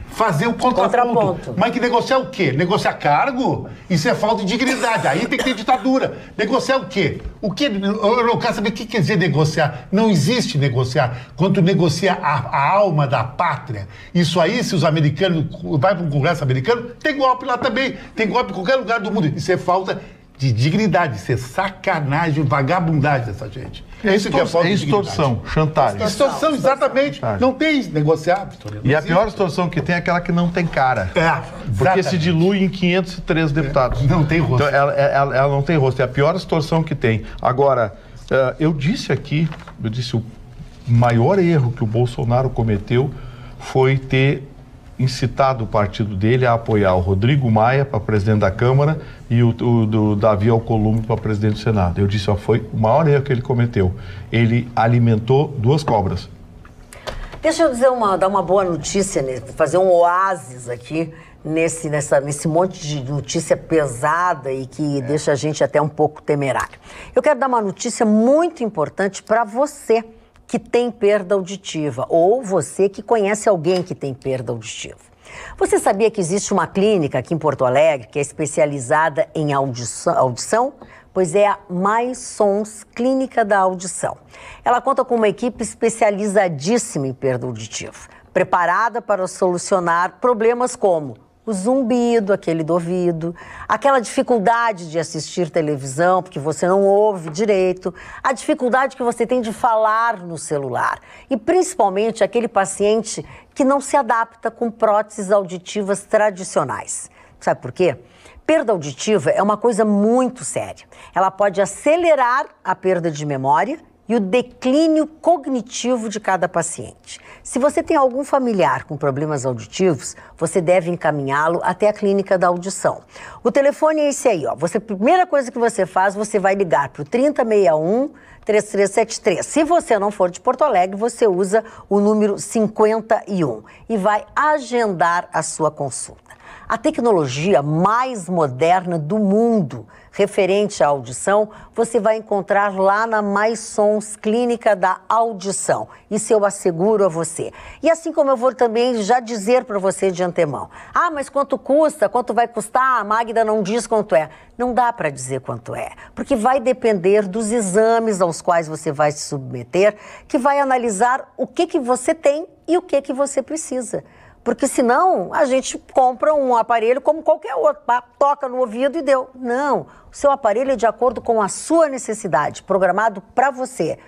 fazer o contraponto. Mas que negociar o quê? Negociar cargo? Isso é falta de dignidade. Aí tem que ter ditadura. Negociar o quê? Eu não quero saber o que quer dizer negociar. Não existe negociar. Quando negocia a alma da pátria, isso aí, se os americanos vai para um congresso americano, tem golpe lá também. Tem golpe em qualquer lugar do mundo. Isso é falta de dignidade. Isso é sacanagem, vagabundagem dessa gente. Isso que é falta de extorsão, chantagem. Extorsão, exatamente. Não tem negociar, Vitorino. E a pior extorsão que tem é aquela que não tem cara. Porque se dilui em 503 deputados. Não tem rosto. Então, ela não tem rosto. É a pior extorsão que tem. Agora, eu disse o maior erro que o Bolsonaro cometeu foi ter incitado o partido dele a apoiar o Rodrigo Maia para presidente da Câmara e o do Davi Alcolumbre para presidente do Senado. Eu disse, foi o maior erro que ele cometeu. Ele alimentou duas cobras. Deixa eu dar uma boa notícia, fazer um oásis aqui nesse monte de notícia pesada e que deixa a gente até um pouco temerário. Eu quero dar uma notícia muito importante para você que tem perda auditiva ou você que conhece alguém que tem perda auditiva. Você sabia que existe uma clínica aqui em Porto Alegre que é especializada em audição? Pois é a Mais Sons Clínica da Audição. Ela conta com uma equipe especializadíssima em perda auditiva, preparada para solucionar problemas como o zumbido, aquele do ouvido, aquela dificuldade de assistir televisão, porque você não ouve direito, a dificuldade que você tem de falar no celular e principalmente aquele paciente que não se adapta com próteses auditivas tradicionais. Sabe por quê? Perda auditiva é uma coisa muito séria. Ela pode acelerar a perda de memória e o declínio cognitivo de cada paciente. Se você tem algum familiar com problemas auditivos, você deve encaminhá-lo até a clínica da audição. O telefone é esse aí, ó. A primeira coisa que você faz, você vai ligar para o 3061-3373. Se você não for de Porto Alegre, você usa o número 51 e vai agendar a sua consulta. A tecnologia mais moderna do mundo referente à audição, você vai encontrar lá na Mais Sons Clínica da Audição. Isso eu asseguro a você. E assim como eu vou também já dizer para você de antemão. Ah, mas quanto custa? Quanto vai custar? A Magda não diz quanto é. Não dá para dizer quanto é, porque vai depender dos exames aos quais você vai se submeter, que vai analisar o que você tem e o que você precisa. Porque senão a gente compra um aparelho como qualquer outro, toca no ouvido e deu. Não, o seu aparelho é de acordo com a sua necessidade, programado para você.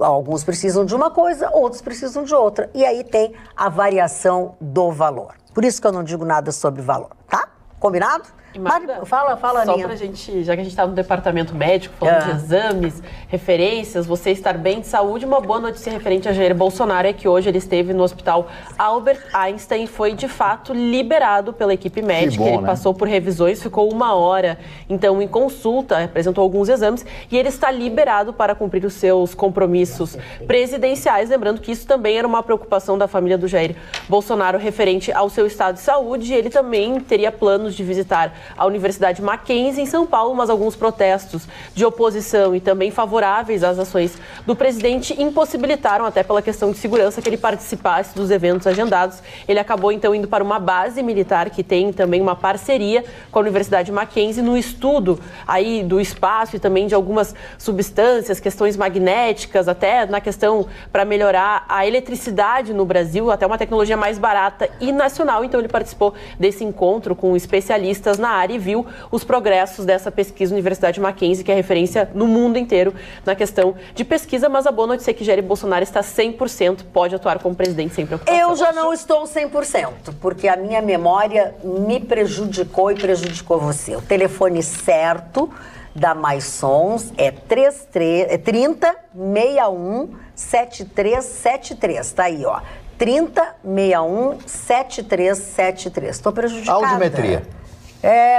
Alguns precisam de uma coisa, outros precisam de outra. E aí tem a variação do valor. Por isso que eu não digo nada sobre valor, tá? Combinado? Magda, fala, só Aninha. pra gente, já que a gente tá no departamento médico, falando de exames, referências, você estar bem de saúde, uma boa notícia referente a Jair Bolsonaro é que hoje ele esteve no hospital Albert Einstein e foi de fato liberado pela equipe médica. Ele passou por revisões, ficou 1 hora, então em consulta, apresentou alguns exames e ele está liberado para cumprir os seus compromissos presidenciais. Lembrando que isso também era uma preocupação da família do Jair Bolsonaro referente ao seu estado de saúde. Ele também teria planos de visitar a Universidade Mackenzie em São Paulo, mas alguns protestos de oposição e também favoráveis às ações do presidente impossibilitaram, até pela questão de segurança, que ele participasse dos eventos agendados. Ele acabou então indo para uma base militar que tem também uma parceria com a Universidade Mackenzie no estudo aí do espaço e também de algumas substâncias, questões magnéticas, até na questão para melhorar a eletricidade no Brasil, até uma tecnologia mais barata e nacional. Então ele participou desse encontro com especialistas na área e viu os progressos dessa pesquisa Universidade Mackenzie, que é referência no mundo inteiro na questão de pesquisa, mas a boa notícia é que Jair Bolsonaro está 100%, pode atuar como presidente sem preocupação. Eu já não estou 100%, porque a minha memória me prejudicou e prejudicou você. O telefone certo da Mais Sons é 3061-7373, tá aí, ó. 3061-7373. Estou prejudicada. Audiometria.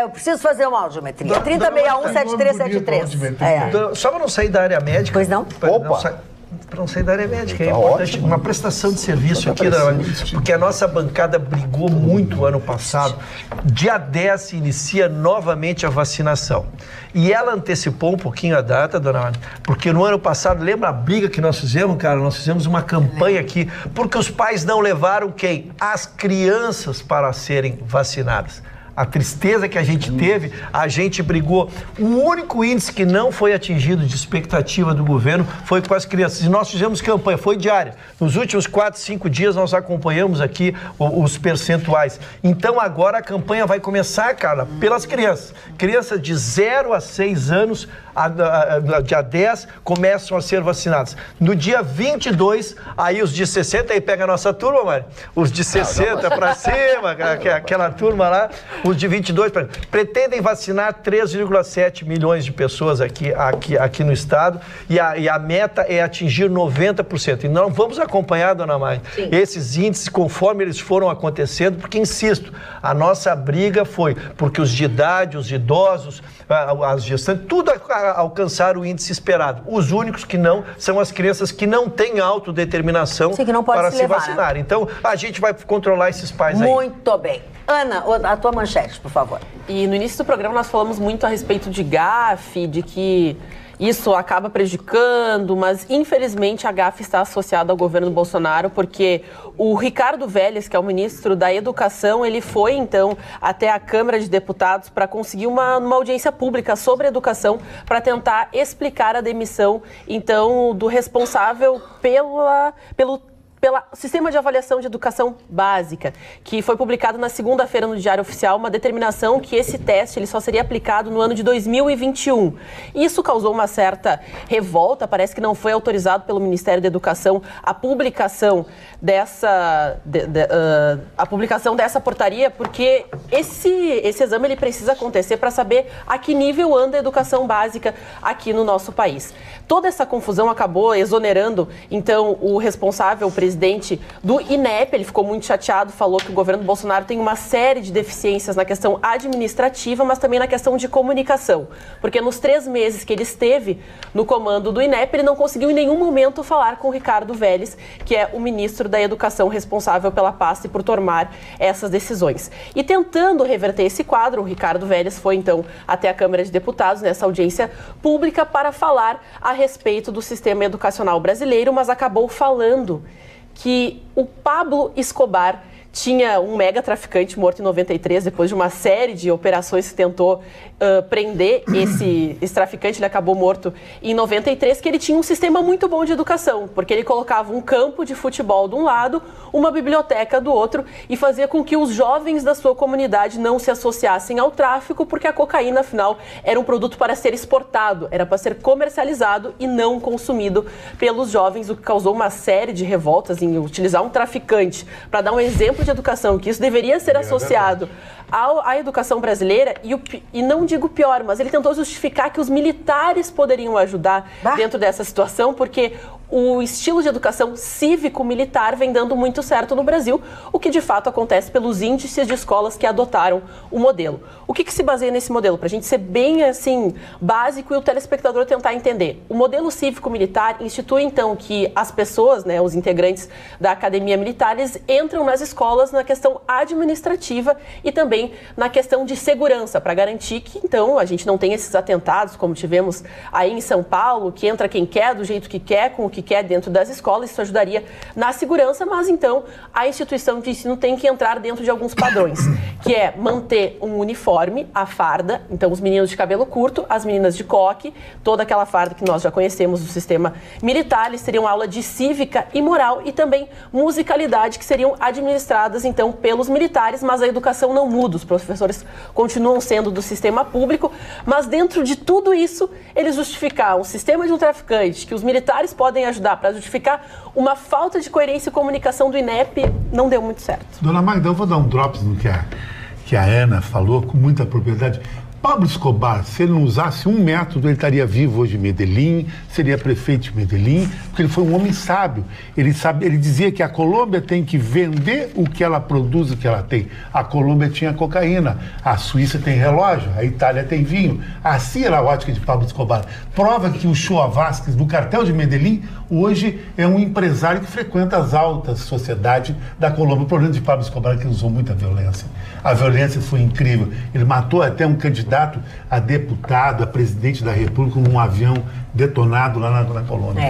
Eu preciso fazer uma audiometria. 3061-7373. Só para não sair da área médica. Pois não? Para não sair da área médica, é importante uma prestação de serviço aqui, porque a nossa bancada brigou muito ano passado. Dia 10 se inicia novamente a vacinação. E ela antecipou um pouquinho a data, dona Ana, porque no ano passado, lembra a briga que nós fizemos, cara? Nós fizemos uma campanha aqui, porque os pais não levaram quem? As crianças para serem vacinadas. A tristeza que a gente teve, a gente brigou. O único índice que não foi atingido de expectativa do governo foi com as crianças. E nós fizemos campanha, foi diária. Nos últimos 4, 5 dias nós acompanhamos aqui os percentuais. Então agora a campanha vai começar, cara, pelas crianças. Crianças de 0 a 6 anos, dia 10, começam a ser vacinadas. No dia 22, aí os de 60, aí pega a nossa turma, Mário. Os de 60 para cima, aquela turma lá. Os de 22, pretendem vacinar 3,7 milhões de pessoas aqui no estado e a meta é atingir 90%. E nós vamos acompanhar, dona Maia, esses índices conforme eles foram acontecendo, porque, insisto, a nossa briga foi porque os de idade, os idosos, as gestantes, tudo alcançaram o índice esperado. Os únicos que não são as crianças que não têm autodeterminação para se vacinar. Né? Então, a gente vai controlar esses pais aí. Muito bem. Ana, a tua manchete, por favor. E no início do programa nós falamos muito a respeito de gafe, de que isso acaba prejudicando, mas infelizmente a gafe está associada ao governo Bolsonaro, porque o Ricardo Vélez, que é o ministro da Educação, ele foi então até a Câmara de Deputados para conseguir uma audiência pública sobre educação para tentar explicar a demissão então do responsável pelo pelo Sistema de Avaliação de Educação Básica, que foi publicado na segunda-feira no Diário Oficial, uma determinação que esse teste ele só seria aplicado no ano de 2021. Isso causou uma certa revolta, parece que não foi autorizado pelo Ministério da Educação a publicação dessa portaria, porque esse exame ele precisa acontecer para saber a que nível anda a educação básica aqui no nosso país. Toda essa confusão acabou exonerando, então, o responsável, o presidente do INEP, ele ficou muito chateado, falou que o governo Bolsonaro tem uma série de deficiências na questão administrativa, mas também na questão de comunicação, porque nos 3 meses que ele esteve no comando do INEP, ele não conseguiu em nenhum momento falar com o Ricardo Vélez, que é o ministro da Educação responsável pela pasta e por tomar essas decisões. E tentando reverter esse quadro, o Ricardo Vélez foi, então, até a Câmara de Deputados, nessa audiência pública, para falar a respeito do sistema educacional brasileiro, mas acabou falando que o Pablo Escobar tinha um mega traficante morto em 93, depois de uma série de operações que tentou prender esse traficante, ele acabou morto em 93, que ele tinha um sistema muito bom de educação, porque ele colocava um campo de futebol de um lado, uma biblioteca do outro, e fazia com que os jovens da sua comunidade não se associassem ao tráfico, porque a cocaína, afinal, era um produto para ser exportado, era para ser comercializado e não consumido pelos jovens, o que causou uma série de revoltas em utilizar um traficante para dar um exemplo de educação, que isso deveria ser associado à educação brasileira, e não digo pior, mas ele tentou justificar que os militares poderiam ajudar dentro dessa situação, porque o estilo de educação cívico-militar vem dando muito certo no Brasil, o que de fato acontece pelos índices de escolas que adotaram o modelo. O que se baseia nesse modelo? Para a gente ser bem assim, básico e o telespectador tentar entender. O modelo cívico-militar institui então que as pessoas, né, os integrantes da academia militar, eles entram nas escolas na questão administrativa e também na questão de segurança, para garantir que então a gente não tenha esses atentados como tivemos aí em São Paulo, que entra quem quer, do jeito que quer, com o que quer dentro das escolas. Isso ajudaria na segurança, mas então a instituição de ensino tem que entrar dentro de alguns padrões, que é manter um uniforme, a farda, então os meninos de cabelo curto, as meninas de coque, toda aquela farda que nós já conhecemos do sistema militar. Eles teriam aula de cívica e moral e também musicalidade, que seriam administradas então pelos militares, mas a educação não muda, os professores continuam sendo do sistema público, mas dentro de tudo isso, eles justificaram um sistema de um traficante, que os militares podem ajudar, para justificar uma falta de coerência e comunicação do INEP, não deu muito certo. Dona Magda, eu vou dar um drops no que a Ana falou com muita propriedade. Pablo Escobar, se ele não usasse um método, ele estaria vivo hoje em Medellín, seria prefeito de Medellín, porque ele foi um homem sábio. Ele dizia que a Colômbia tem que vender o que ela produz, o que ela tem. A Colômbia tinha cocaína, a Suíça tem relógio, a Itália tem vinho. Assim era a ótica de Pablo Escobar. Prova que o Shoa Vázquez, do cartel de Medellín, hoje é um empresário que frequenta as altas sociedades da Colômbia. O problema de Pablo Escobar é que ele usou muita violência. A violência foi incrível. Ele matou até um candidato a deputado, a presidente da República, num avião detonado lá na Colômbia.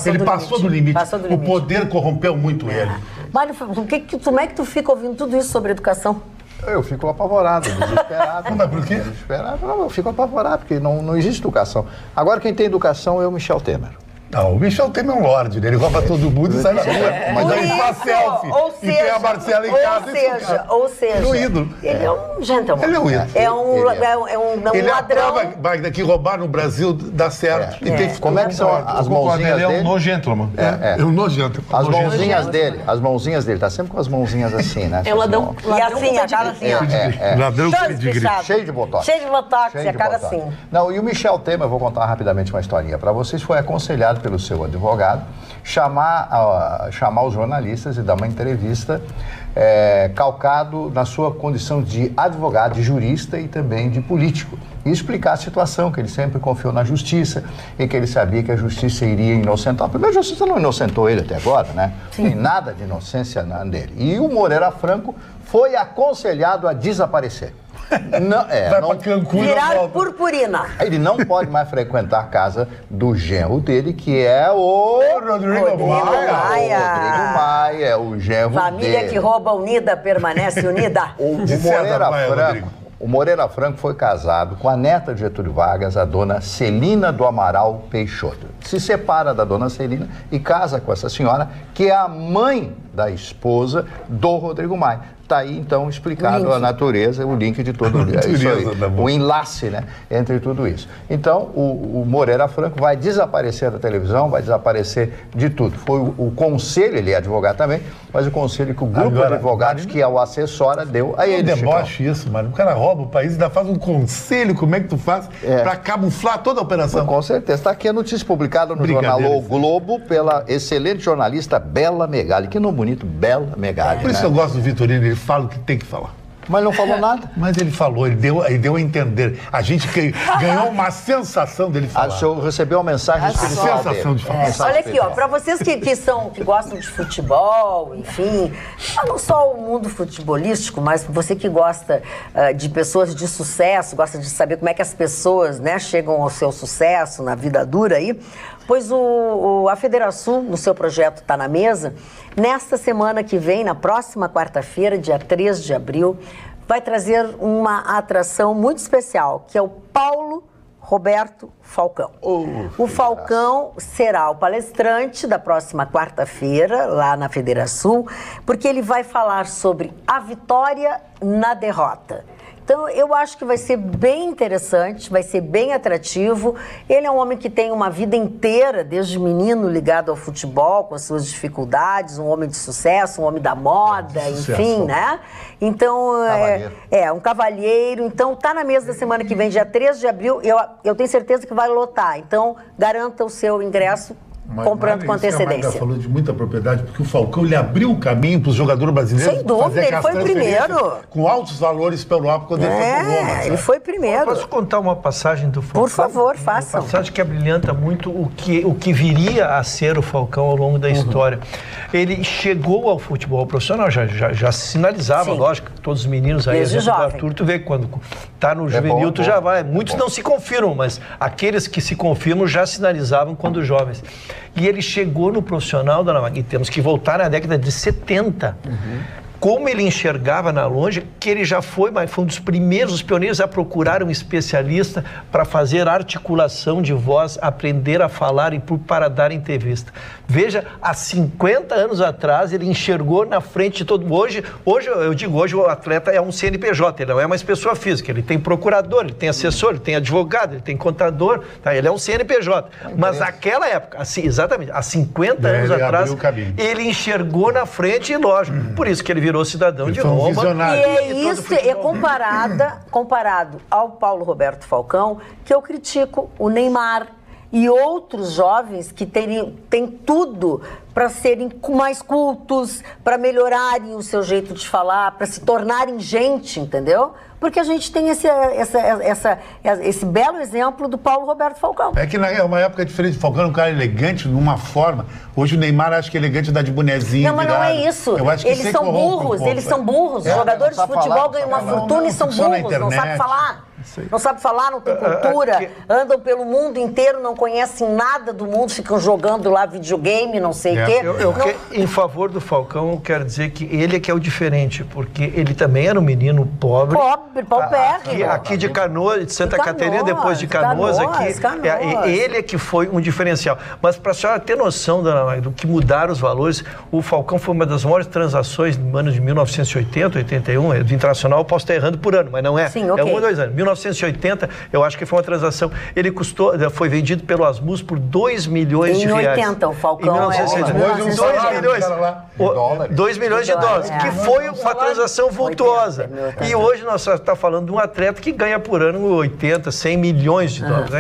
Ele passou do limite. O poder corrompeu muito ele. Mário, como é que tu fica ouvindo tudo isso sobre educação? Eu fico apavorado, desesperado. Mas por quê? Desesperado. Não, eu fico apavorado, porque não existe educação. Agora, quem tem educação é o Michel Temer. Não, o Michel Temer é um lorde, né? Ele rouba todo mundo e sai na rua. Mas ele faz selfie. E tem a Marcela em casa. Ou seja, é um ídolo. Ele é um gentleman. Ele é um ídolo. É um ladrão. A prova que roubar no Brasil dá certo. Como é que são as mãozinhas dele? Ele é um nogentleman. É um nogentleman. As mãozinhas dele, tá sempre com as mãozinhas assim, né? É um ladrão. E assim, a cara assim, ó. Ladrão de grife. Cheio de botox. Cheio de botox, e a cara assim. Não, e o Michel Temer, eu vou contar rapidamente uma historinha para vocês, foi aconselhado pelo seu advogado chamar os jornalistas e dar uma entrevista calcado na sua condição de advogado, de jurista e também de político, e explicar a situação, que ele sempre confiou na justiça e que ele sabia que a justiça iria inocentar. Primeiro, a justiça não inocentou ele até agora, né? Sim. Tem nada de inocência dele. E o Moreira Franco foi aconselhado a desaparecer. Vai pra Cancún, virar purpurina. Ele não pode mais frequentar a casa do genro dele, que é o Rodrigo Maia, o genro família dele. Que rouba unida permanece unida. O O Moreira Franco foi casado com a neta de Getúlio Vargas, a dona Celina do Amaral Peixoto. Se separa da dona Celina e casa com essa senhora, que é a mãe da esposa do Rodrigo Maia. Está aí, então, explicado a natureza, o link de tudo isso aí, o enlace, né, entre tudo isso. Então, o Moreira Franco vai desaparecer da televisão, vai desaparecer de tudo. Foi o conselho, ele é advogado também, mas o conselho que o grupo de advogados, que é o assessora, deu a ele. É um deboche isso, mano. O cara rouba o país e ainda faz um conselho, como é que tu faz para camuflar toda a operação? Com certeza. Está aqui a notícia publicada no jornal O Globo pela excelente jornalista Bela Megali. Que nome bonito, Bela Megali. Por isso que eu gosto do Vitorino, ele fala o que tem que falar. Mas não falou nada. Mas ele falou, ele deu a entender. A gente ganhou uma sensação dele falar. O senhor recebeu uma mensagem especial dele. Sensação de falar. Olha aqui, ó, para vocês que gostam de futebol, enfim, não só o mundo futebolístico, mas você que gosta de pessoas de sucesso, gosta de saber como é que as pessoas, né, chegam ao seu sucesso na vida dura aí, pois a Federação, no seu projeto Tá na Mesa, nesta semana que vem, na próxima quarta-feira, dia 3 de abril, vai trazer uma atração muito especial, que é o Paulo Roberto Falcão. O Falcão será o palestrante da próxima quarta-feira, lá na Federação, porque ele vai falar sobre a vitória na derrota. Então, eu acho que vai ser bem interessante, vai ser bem atrativo. Ele é um homem que tem uma vida inteira, desde menino, ligado ao futebol, com as suas dificuldades, um homem de sucesso, um homem da moda, enfim, né? Então, um cavalheiro. Então, tá na mesa da semana que vem, dia 13 de abril. Eu tenho certeza que vai lotar. Então, garanta o seu ingresso comprando com antecedência. A Magda falou de muita propriedade, porque o Falcão, ele abriu o caminho para os jogadores brasileiros. Sem dúvida, ele foi o primeiro. Com altos valores pela Europa quando ele foi pro Roma. Ele foi primeiro. Posso contar uma passagem do Falcão? Por favor, façam. Uma passagem que abrilhanta muito o que viria a ser o Falcão ao longo da história. Ele chegou ao futebol profissional, já sinalizava, sim, lógico, todos os meninos aí, exemplo do Arthur, tu vê que quando tá no juvenil, tu já vai. Muitos não se confirmam, mas aqueles que se confirmam já sinalizavam quando jovens. E ele chegou no profissional, dona Magda, e temos que voltar na década de 70. Como ele enxergava na longe, que ele já foi um dos primeiros, os pioneiros a procurar um especialista para fazer articulação de voz, aprender a falar e para dar entrevista. Veja, há 50 anos atrás, ele enxergou na frente de todo mundo. Hoje o atleta é um CNPJ, ele não é mais pessoa física, ele tem procurador, ele tem assessor, ele tem advogado, ele tem contador, tá? Ele é um CNPJ. Mas naquela época, assim, exatamente, há 50 anos atrás, ele enxergou na frente e, lógico, por isso que ele virou cidadão de Roma. E é isso, comparado ao Paulo Roberto Falcão, que eu critico o Neymar e outros jovens que têm tudo para serem mais cultos, para melhorarem o seu jeito de falar, para se tornarem gente, entendeu? Porque a gente tem esse belo exemplo do Paulo Roberto Falcão. É que é uma época diferente. O Falcão é um cara elegante, numa forma. Hoje o Neymar acha que é elegante dar de bonezinho. Não, mas não é isso. Eu acho que eles são burros, eles são burros. Os jogadores de futebol ganham uma fortuna e são burros, não sabem falar. Não sabem falar, não tem cultura, andam pelo mundo inteiro, não conhecem nada do mundo, ficam jogando lá videogame, não sei o quê. Em favor do Falcão, eu quero dizer que ele é que é o diferente, porque ele também era um menino pobre. Paupérrimo. Aqui de Canoas, de Santa Catarina, depois de Canoas. Ele é que foi um diferencial. Mas para a senhora ter noção, dona Magda, do que mudaram os valores, o Falcão foi uma das maiores transações no ano de 1980, 81, do Internacional, eu posso estar errando por ano, mas não é. Sim, okay. É 1 ou 2 anos. 1980, eu acho que foi uma transação. Ele foi vendido pelo Asmus por 2 milhões de reais. Em 80, o Falcão em 2 milhões de dólares, que foi uma transação vultuosa. E hoje nós estamos falando de um atleta que ganha por ano 80, 100 milhões de dólares.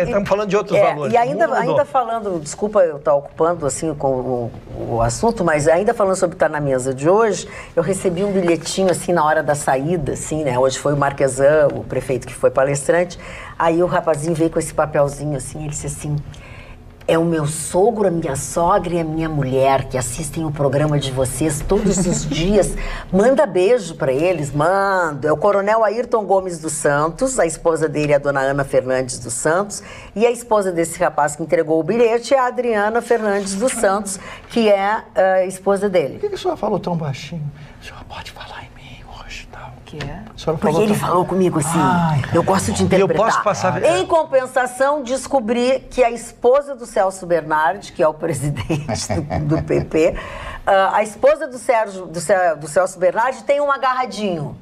Estamos falando de outros valores. E ainda falando, desculpa eu estar ocupando assim com o assunto, mas ainda falando sobre estar na mesa de hoje, eu recebi um bilhetinho assim na hora da saída, assim, né? Hoje foi o Marquesan, o prefeito que foi palestrante, aí o rapazinho veio com esse papelzinho assim, ele disse assim: é o meu sogro, a minha sogra e a minha mulher que assistem o programa de vocês todos os dias. Manda beijo para eles, manda. É o coronel Ayrton Gomes dos Santos, a esposa dele é a dona Ana Fernandes dos Santos, e a esposa desse rapaz que entregou o bilhete é a Adriana Fernandes dos Santos, que é a esposa dele. Por que a senhora falou tão baixinho? A senhora pode falar em mim hoje, tal. quê? Porque ele falou comigo assim, eu gosto de interpretar. Eu posso passar... Em compensação, descobri que a esposa do Celso Bernardi, que é o presidente do PP, a esposa do Celso Bernardi tem um agarradinho.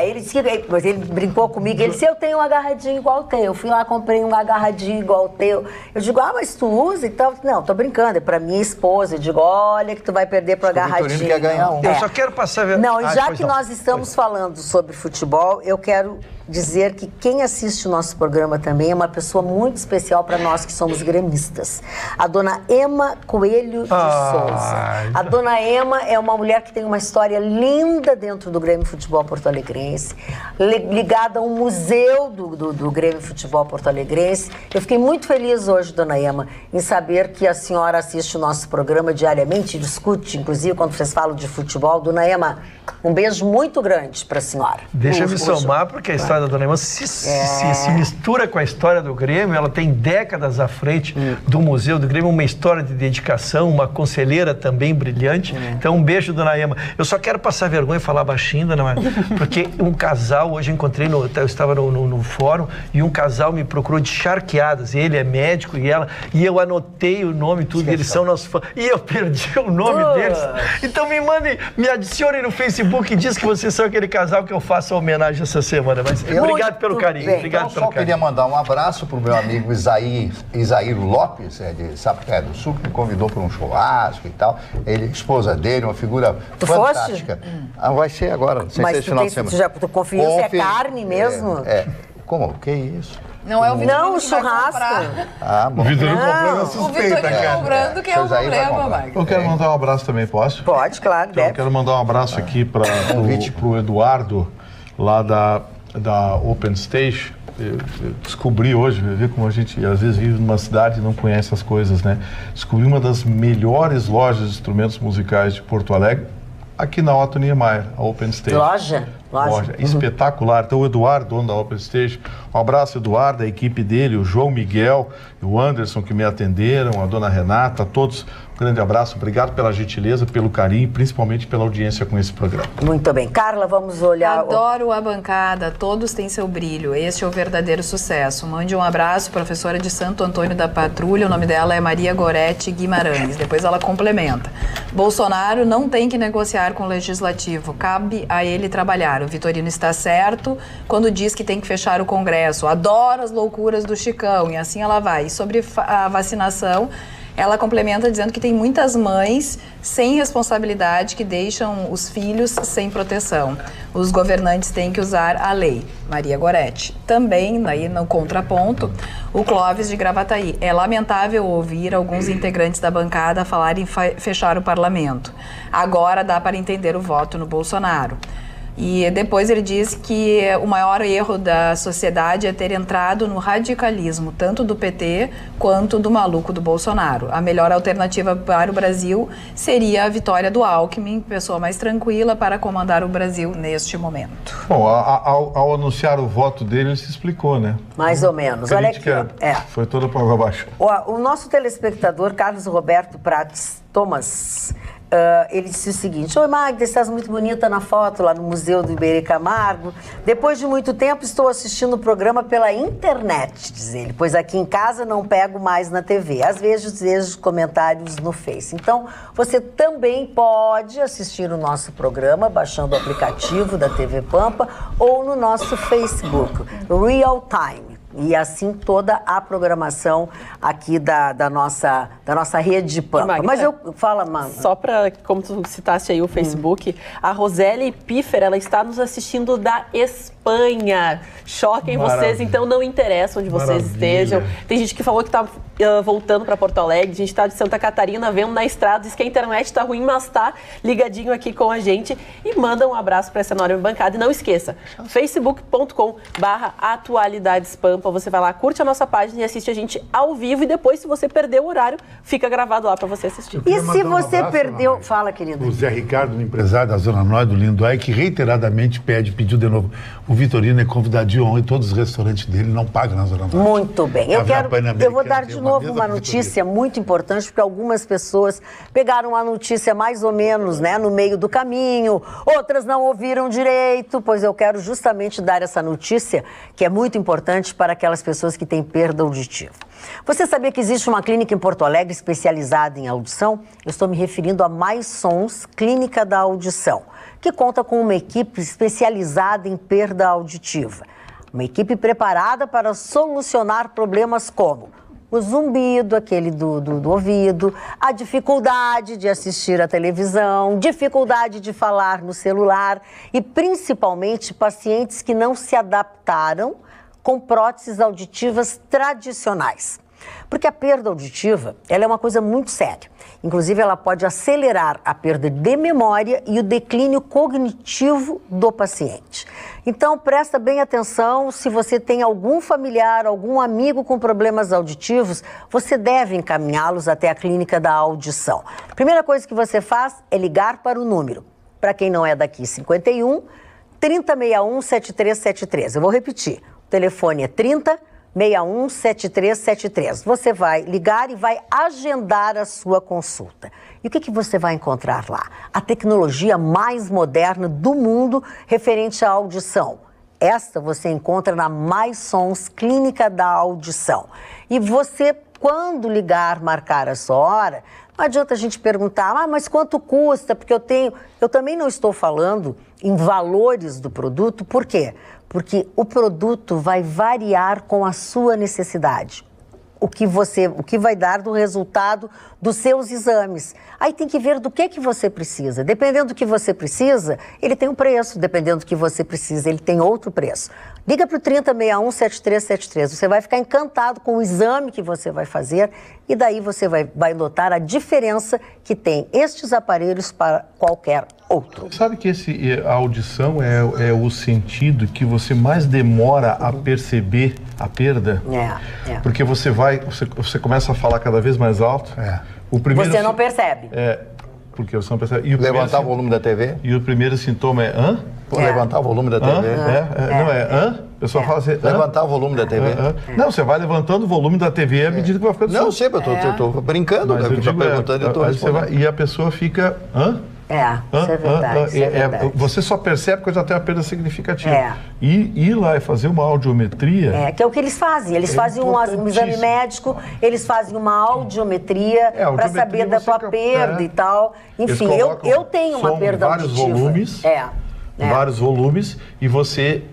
Ele disse que, mas ele brincou comigo, ele disse, eu tenho um agarradinho igual o teu. Eu fui lá, comprei um agarradinho igual o teu. Eu digo, mas tu usa e tal? Não, tô brincando, é pra minha esposa. Eu digo, olha que tu vai perder pro agarradinho. Quer ganhar um. Eu só quero passar... Não, e já que nós estamos falando sobre futebol, eu quero dizer que quem assiste o nosso programa também é uma pessoa muito especial para nós que somos gremistas. A dona Ema Coelho de Souza. A dona Ema é uma mulher que tem uma história linda dentro do Grêmio Futebol Porto-Alegrense, ligada ao museu do Grêmio Futebol Porto-Alegrense. Eu fiquei muito feliz hoje, dona Ema, em saber que a senhora assiste o nosso programa diariamente, discute, inclusive, quando vocês falam de futebol. Dona Ema, um beijo muito grande para a senhora. Deixa eu me somar, porque a história da dona Ema se mistura com a história do Grêmio. Ela tem décadas à frente do Museu do Grêmio, uma história de dedicação, uma conselheira também brilhante. Então, um beijo, dona Ema. Eu só quero passar vergonha e falar baixinho, dona Ema, porque um casal, hoje eu encontrei, eu estava no fórum, e um casal me procurou de Charqueadas. Ele é médico e ela, e eu anotei o nome, tudo, e eles são nossos fãs. E eu perdi o nome deles. Então, me adicionem no Facebook e diz que vocês são aquele casal que eu faço a homenagem essa semana. Mas obrigado pelo carinho. Obrigado pelo carinho. Queria mandar um abraço pro meu amigo Isaíro Lopes, de Sapucaia do Sul, que me convidou para um churrasco e tal. Ele, esposa dele, uma figura fantástica. Vai ser agora, não sei se é esse final de semana. Tu confiou se é carne mesmo? Como? Que isso? Não é o Vitorino Não, o churrasco. Bom. O Vitorino comprando é suspeita, O Vitorino comprando que é o problema, Marcos. Eu quero mandar um abraço também, posso? Pode, claro, Eu quero mandar um abraço aqui para o Eduardo, lá da Open Stage. Eu descobri hoje, ver como a gente às vezes vive numa cidade e não conhece as coisas, né? Descobri uma das melhores lojas de instrumentos musicais de Porto Alegre, aqui na Otto Niemeyer, a Open Stage. Loja. Espetacular. Então, o Eduardo, dono da Open Stage, um abraço, Eduardo, a equipe dele, o João Miguel, o Anderson, que me atenderam, a dona Renata, todos. Um grande abraço, obrigado pela gentileza, pelo carinho e principalmente pela audiência com esse programa. Muito bem. Carla, vamos olhar... Adoro a bancada, todos têm seu brilho, este é o verdadeiro sucesso. Mande um abraço, professora de Santo Antônio da Patrulha, o nome dela é Maria Gorete Guimarães, depois ela complementa. Bolsonaro não tem que negociar com o Legislativo, cabe a ele trabalhar. O Vitorino está certo quando diz que tem que fechar o Congresso, adora as loucuras do Chicão, e assim ela vai. E sobre a vacinação... Ela complementa dizendo que tem muitas mães sem responsabilidade que deixam os filhos sem proteção. Os governantes têm que usar a lei. Maria Gorete. Também, aí no contraponto, o Clóvis de Gravataí. É lamentável ouvir alguns integrantes da bancada falarem em fechar o parlamento. Agora dá para entender o voto no Bolsonaro. E depois ele diz que o maior erro da sociedade é ter entrado no radicalismo, tanto do PT quanto do maluco do Bolsonaro. A melhor alternativa para o Brasil seria a vitória do Alckmin, pessoa mais tranquila para comandar o Brasil neste momento. Bom, ao anunciar o voto dele, ele se explicou, né? Mais ou menos. Olha aqui. Foi toda para baixo. O nosso telespectador, Carlos Roberto Prates Thomas... ele disse o seguinte: oi Magda, estás muito bonita na foto lá no Museu do Iberê Camargo. Depois de muito tempo estou assistindo o programa pela internet, diz ele, pois aqui em casa não pego mais na TV. Às vezes vejo comentários no Face. Então, você também pode assistir o nosso programa baixando o aplicativo da TV Pampa ou no nosso Facebook, Real Time. E assim toda a programação aqui da nossa rede de Pampa. Magda, mas eu... Fala, mano. Só para, como tu citaste aí o Facebook, a Roseli Piffer, ela está nos assistindo da Espanha. Choquem vocês, então não interessa onde vocês estejam. Tem gente que falou que está voltando para Porto Alegre, a gente está de Santa Catarina, vendo na estrada, diz que a internet está ruim, mas está ligadinho aqui com a gente. E manda um abraço para essa enorme bancada. E não esqueça, facebook.com/atualidadespampa. Sampa, você vai lá, curte a nossa página e assiste a gente ao vivo, e depois, se você perdeu o horário, fica gravado lá para você assistir. E se você perdeu... Fala, querido. O Zé Ricardo, um empresário da Zona Norte, do Lindoai, que reiteradamente pediu de novo. O Vitorino é convidado de honra e todos os restaurantes dele não pagam na Zona Norte. Muito bem. Eu vou dar de novo uma notícia muito importante, porque algumas pessoas pegaram a notícia mais ou menos, né, no meio do caminho, outras não ouviram direito, pois eu quero justamente dar essa notícia, que é muito importante para aquelas pessoas que têm perda auditiva. Você sabia que existe uma clínica em Porto Alegre especializada em audição? Eu estou me referindo a Mais Sons, Clínica da Audição, que conta com uma equipe especializada em perda auditiva. Uma equipe preparada para solucionar problemas como o zumbido, aquele do ouvido, a dificuldade de assistir à televisão, dificuldade de falar no celular e, principalmente, pacientes que não se adaptaram com próteses auditivas tradicionais. Porque a perda auditiva, ela é uma coisa muito séria. Inclusive, ela pode acelerar a perda de memória e o declínio cognitivo do paciente. Então, presta bem atenção, se você tem algum familiar, algum amigo com problemas auditivos, você deve encaminhá-los até a Clínica da Audição. A primeira coisa que você faz é ligar para o número. Para quem não é daqui, 51 3061 7373. Eu vou repetir. O telefone é 3061 7373. Você vai ligar e vai agendar a sua consulta. E o que você vai encontrar lá? A tecnologia mais moderna do mundo referente à audição. Esta você encontra na Mais Sons, Clínica da Audição. E você, quando ligar, marcar a sua hora, não adianta a gente perguntar, mas quanto custa? Porque eu também não estou falando em valores do produto. Por quê? Porque o produto vai variar com a sua necessidade. O que vai dar do resultado dos seus exames. Aí tem que ver do que você precisa. Dependendo do que você precisa, ele tem um preço. Dependendo do que você precisa, ele tem outro preço. Liga para o 3061 7373. Você vai ficar encantado com o exame que você vai fazer e daí você vai notar a diferença que tem estes aparelhos para qualquer outro. Sabe que a audição é o sentido que você mais demora a perceber a perda? Porque você começa a falar cada vez mais alto. Você não percebe. Porque você não percebe. Levantar o volume da TV. E o primeiro sintoma é hã? Levantar o volume da TV. Não é hã? O pessoal fala assim, levantar o volume da TV. Não, você vai levantando o volume da TV à medida que vai ficando. Não, sempre, eu tô brincando, né? Você está perguntando, eu tô respondendo. E a pessoa fica, hã? Isso é verdade. Você só percebe quando já tem uma perda significativa. E ir lá e fazer uma audiometria... que é o que eles fazem. Eles fazem um exame médico, eles fazem uma audiometria para saber da tua perda e tal. Enfim, eu tenho uma perda auditiva. Vários volumes, e você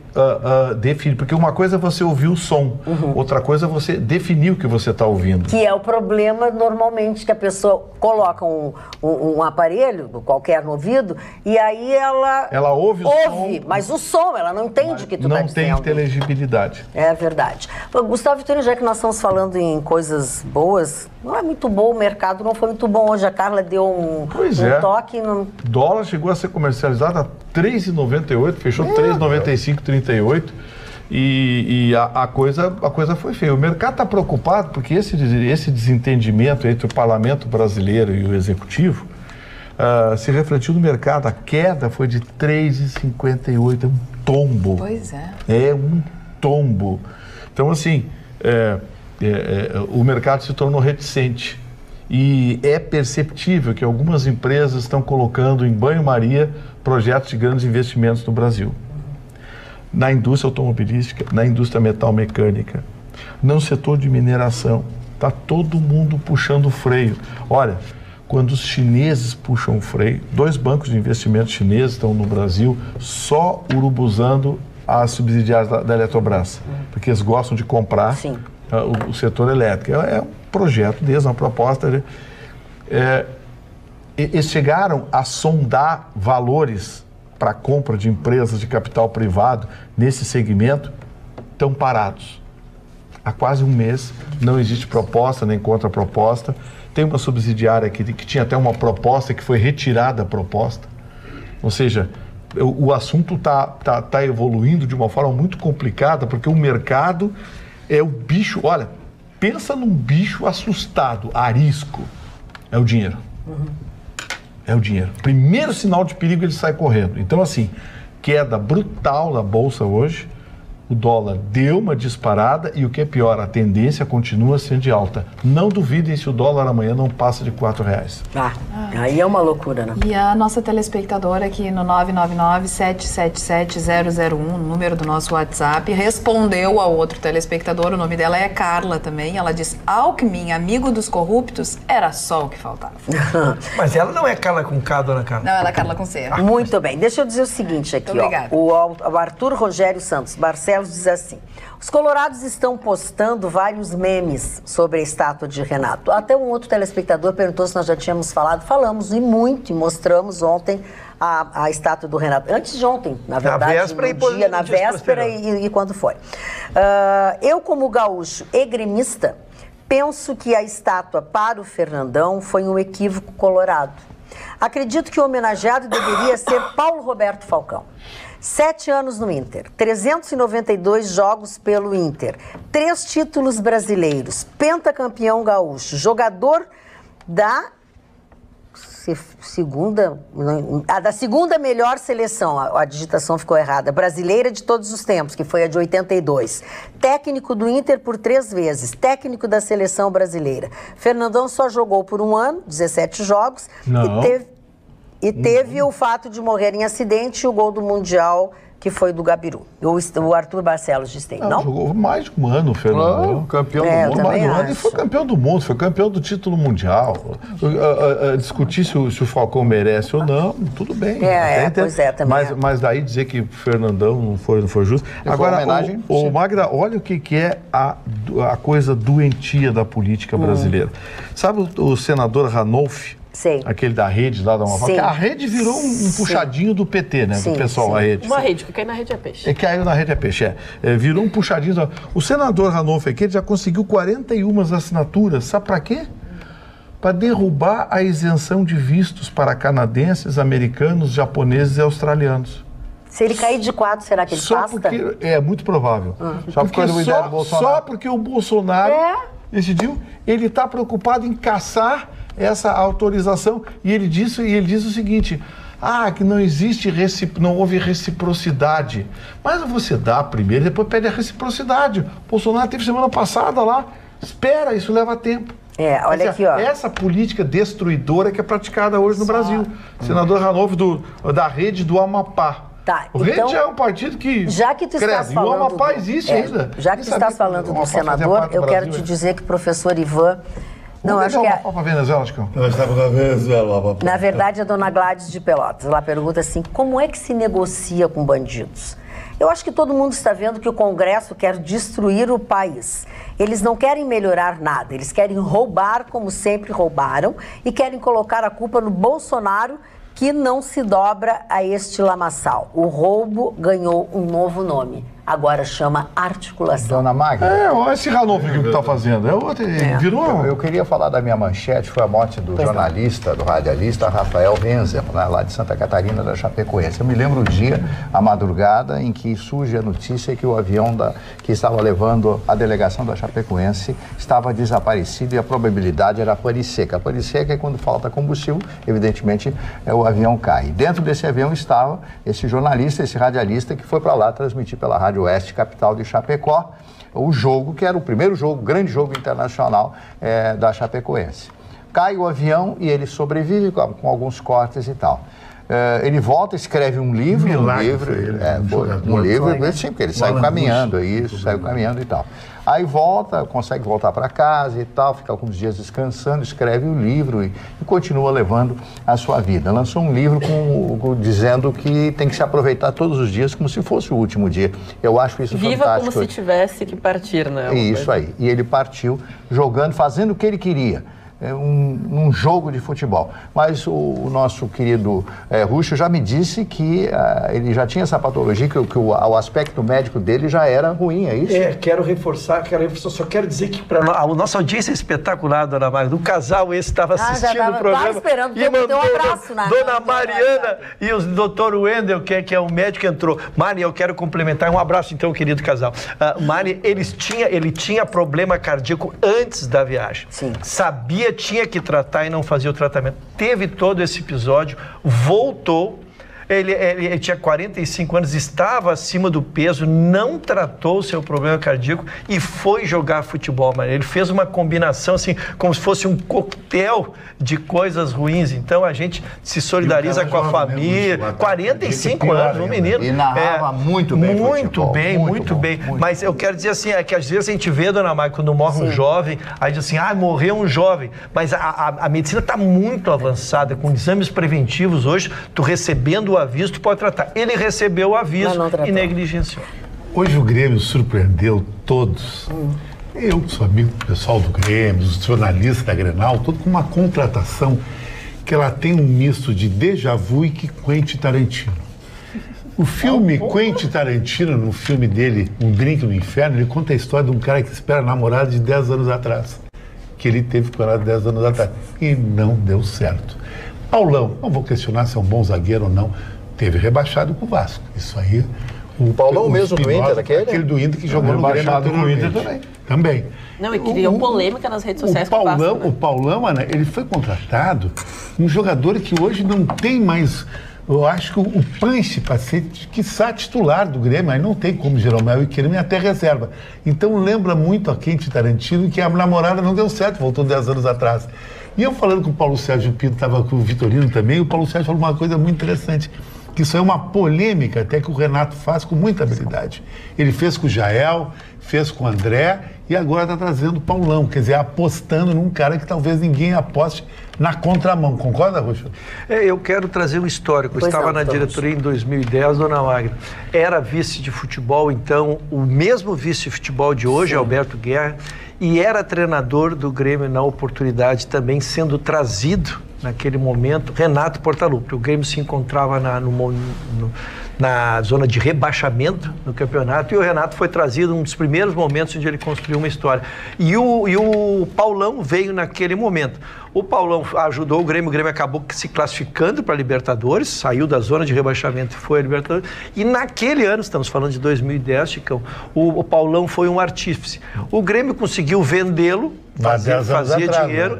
define, porque uma coisa é você ouvir o som, outra coisa é você definir o que você está ouvindo. Que é o problema, normalmente, que a pessoa coloca um aparelho, qualquer no ouvido, e aí ela ouve o som, mas o som, ela não entende o que tu está dizendo. Não tem inteligibilidade. É verdade. Gustavo Vitorino, já que nós estamos falando em coisas boas, não é muito bom, o mercado não foi muito bom hoje, a Carla deu um toque. O dólar chegou a ser comercializado a R$ 3,98, fechou 3,95, 38, e a coisa foi feia. O mercado está preocupado porque esse desentendimento entre o parlamento brasileiro e o executivo se refletiu no mercado. A queda foi de 3,58, é um tombo. Pois é. É um tombo. Então, assim, o mercado se tornou reticente. E é perceptível que algumas empresas estão colocando em banho-maria projetos de grandes investimentos no Brasil. Na indústria automobilística, na indústria metal-mecânica, no setor de mineração. Está todo mundo puxando o freio. Olha, quando os chineses puxam o freio, 2 bancos de investimento chineses estão no Brasil só urubuzando as subsidiárias da Eletrobras, porque eles gostam de comprar o setor elétrico. É um projeto deles, uma proposta. Eles chegaram a sondar valores para a compra de empresas de capital privado nesse segmento, estão parados. Há quase um mês, não existe proposta nem contraproposta. Tem uma subsidiária que tinha até uma proposta que foi retirada a proposta. Ou seja, o assunto está evoluindo de uma forma muito complicada, porque o mercado É o bicho, olha, pensa num bicho assustado, arisco. É o dinheiro. É o dinheiro. Primeiro sinal de perigo, ele sai correndo. Então, assim, queda brutal na Bolsa hoje. O dólar deu uma disparada e o que é pior, a tendência continua sendo de alta. Não duvidem se o dólar amanhã não passa de R$4. Aí é uma loucura, né? E a nossa telespectadora aqui no 999-777-001, no número do nosso WhatsApp, respondeu ao outro telespectador, o nome dela é Carla também, ela diz, Alckmin, amigo dos corruptos, era só o que faltava. Mas ela não é Carla com K, dona Carla? Não, ela é Carla com C. Muito bem, deixa eu dizer o seguinte aqui, o Arthur Rogério Santos Barcelos diz assim, os colorados estão postando vários memes sobre a estátua de Renato. Até um outro telespectador perguntou se nós já tínhamos falado. Falamos e muito, e mostramos ontem a estátua do Renato. Antes de ontem, na verdade, na véspera e quando foi. Eu, como gaúcho e gremista, penso que a estátua para o Fernandão foi um equívoco colorado. Acredito que o homenageado deveria ser Paulo Roberto Falcão. 7 anos no Inter, 392 jogos pelo Inter, 3 títulos brasileiros, pentacampeão gaúcho, jogador da segunda melhor seleção, a digitação ficou errada, brasileira de todos os tempos, que foi a de 82. Técnico do Inter por 3 vezes, técnico da seleção brasileira. Fernandão só jogou por 1 ano, 17 jogos, e teve o fato de morrer em acidente e o gol do Mundial, que foi do Gabiru. O Arthur Barcelos disse, não? Jogou mais de 1 ano, Fernando. Campeão do mundo. Mais de 1 ano, e foi campeão do mundo, foi campeão do título mundial. Discutir se o Falcão merece ou não, tudo bem. Pois é, também. Mas daí dizer que o Fernandão não foi justo. Agora, o Magda, olha o que é a coisa doentia da política brasileira. Sabe o senador Ranolfi? Sim. Aquele da rede lá da Amapá. A rede virou um puxadinho do PT, né? Do pessoal, a rede. Uma rede, que cai na rede é peixe. Caiu na rede é peixe, virou um puxadinho. O senador Ranolfi aqui, ele já conseguiu 41 assinaturas. Sabe para quê? Para derrubar a isenção de vistos para canadenses, americanos, japoneses e australianos. Se ele cair de 4, será que ele passa? Porque é muito provável. Só porque o Bolsonaro decidiu, ele está preocupado em caçar essa autorização, e ele diz o seguinte, que não houve reciprocidade. Mas você dá primeiro, depois pede a reciprocidade. O Bolsonaro teve semana passada lá, espera, isso leva tempo. Olha aqui, ó. Essa política destruidora que é praticada hoje no Brasil. Senador Ranolfi da rede do Amapá. O Rede é um partido que estás falando, o Amapá existe ainda. Já que tu estás falando do senador, eu quero te dizer que o professor Ivan... Não, acho que para Venezuela, Chicão. Na verdade, a dona Gladys de Pelotas, ela pergunta assim, como é que se negocia com bandidos? Eu acho que todo mundo está vendo que o Congresso quer destruir o país. Eles não querem melhorar nada, eles querem roubar como sempre roubaram e querem colocar a culpa no Bolsonaro, que não se dobra a este lamaçal. O roubo ganhou um novo nome. Agora chama articulação. Dona Magda. Olha esse Ranolfi que está fazendo. Virou. Eu queria falar da minha manchete, foi a morte do jornalista, do radialista Rafael Renzer, lá de Santa Catarina, da Chapecoense. Eu me lembro o dia, a madrugada, em que surge a notícia que o avião que estava levando a delegação da Chapecoense estava desaparecido e a probabilidade era pane seca. A pane seca é quando falta combustível, evidentemente o avião cai. Dentro desse avião estava esse jornalista, esse radialista que foi para lá transmitir pela Rádio Oeste, capital de Chapecó, o jogo, que era o primeiro jogo, grande jogo internacional da Chapecoense. Cai o avião e ele sobrevive com alguns cortes e tal. Ele volta, escreve um livro, sim, porque ele saiu caminhando, saiu caminhando e tal. Aí volta, consegue voltar para casa e tal, fica alguns dias descansando, escreve o livro e continua levando a sua vida. Lançou um livro dizendo que tem que se aproveitar todos os dias como se fosse o último dia. Eu acho isso fantástico. Viva como se tivesse que partir, né? Isso aí. E ele partiu jogando, fazendo o que ele queria. um jogo de futebol. Mas o nosso querido Ruschel já me disse que ele já tinha essa patologia, que o aspecto médico dele já era ruim, é isso? Quero reforçar, só quero dizer que a nossa audiência é espetacular, dona Magda. O casal esse estava assistindo o programa. Esperando, e mandou um abraço na Dona Mariana e o doutor Wendel, que é o médico que entrou. Mari, eu quero complementar. Um abraço, então, querido casal. Mari, ele tinha problema cardíaco antes da viagem. Sim. Sabia, tinha que tratar e não fazia o tratamento. Teve todo esse episódio, voltou. Ele tinha 45 anos, estava acima do peso, não tratou o seu problema cardíaco e foi jogar futebol. Mas ele fez uma combinação, assim, como se fosse um coquetel de coisas ruins. Então, a gente se solidariza com a família. 45 anos, um menino. E narrava muito bem Muito bem, muito bem. Mas eu quero dizer assim, que às vezes a gente vê, dona Maia, quando morre um jovem, aí diz assim, morreu um jovem. Mas a medicina está muito avançada, com exames preventivos hoje, tu recebendo o aviso, tu pode tratar. Ele recebeu o aviso e negligenciou. Hoje o Grêmio surpreendeu todos. Eu sou amigo do pessoal do Grêmio, os jornalistas da Grenal, todo com uma contratação que ela tem um misto de déjà vu e que Quentin Tarantino. O filme Quentin Tarantino, no filme dele, Um Drink no Inferno, ele conta a história de um cara que espera namorada de 10 anos atrás. Que ele teve com ela 10 anos atrás. E não deu certo. Paulão, não vou questionar se é um bom zagueiro ou não, teve rebaixado com o Vasco. Isso aí... O Paulão mesmo do Inter, aquele do Inter que jogou no Grêmio com o Inter também. Não, e criou polêmica nas redes sociais com o Vasco, né? O Paulão, Ana, ele foi contratado, um jogador que hoje não tem mais... Eu acho que o punch para ser, quiçá, titular do Grêmio, aí não tem como Jeromel e Querem até reserva. Então lembra muito a Quentin Tarantino que a namorada não deu certo, voltou 10 anos atrás. E eu falando com o Paulo Sérgio Pinto, estava com o Vitorino também, o Paulo Sérgio falou uma coisa muito interessante, que isso é uma polêmica até que o Renato faz com muita habilidade. Ele fez com o Jael, fez com o André e agora está trazendo o Paulão, quer dizer, apostando num cara que talvez ninguém aposte na contramão. Concorda, Ruschel? Eu quero trazer um histórico. Eu estava na diretoria em 2010, dona Magda. Era vice de futebol, então, o mesmo vice de futebol de hoje, Alberto Guerra, e era treinador do Grêmio na oportunidade, também sendo trazido naquele momento, Renato Portaluppi. O Grêmio se encontrava na zona de rebaixamento no campeonato e o Renato foi trazido num dos primeiros momentos onde ele construiu uma história. E o Paulão veio naquele momento. O Paulão ajudou o Grêmio acabou se classificando para a Libertadores, saiu da zona de rebaixamento e foi a Libertadores. E naquele ano, estamos falando de 2010, Chicão, o Paulão foi um artífice. O Grêmio conseguiu vendê-lo, fazer dinheiro,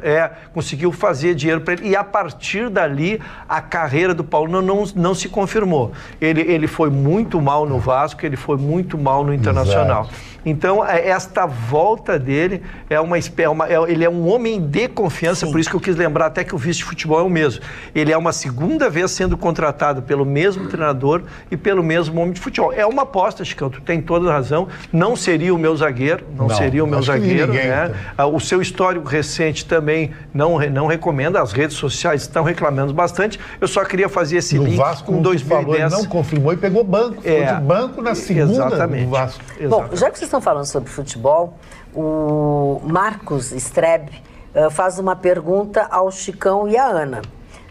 conseguiu fazer dinheiro para ele, e a partir dali a carreira do Paulão não se confirmou. Ele foi muito mal no Vasco, ele foi muito mal no Internacional. Exato. Então, esta volta dele ele é um homem de confiança. Sim. Por isso que eu quis lembrar até que o vice de futebol é o mesmo. Ele é uma segunda vez sendo contratado pelo mesmo treinador e pelo mesmo homem de futebol. É uma aposta, Chicão, tu tem toda a razão. Não seria o meu zagueiro, não seria o meu zagueiro. Ninguém, né? O seu histórico recente também não recomenda, as redes sociais estão reclamando bastante. Eu só queria fazer esse link Vasco, com 2010. Falou, ele não confirmou e pegou banco. Ficou de banco na segunda do Vasco. Bom, já que vocês estão falando sobre futebol, o Marcos Streb faz uma pergunta ao Chicão e à Ana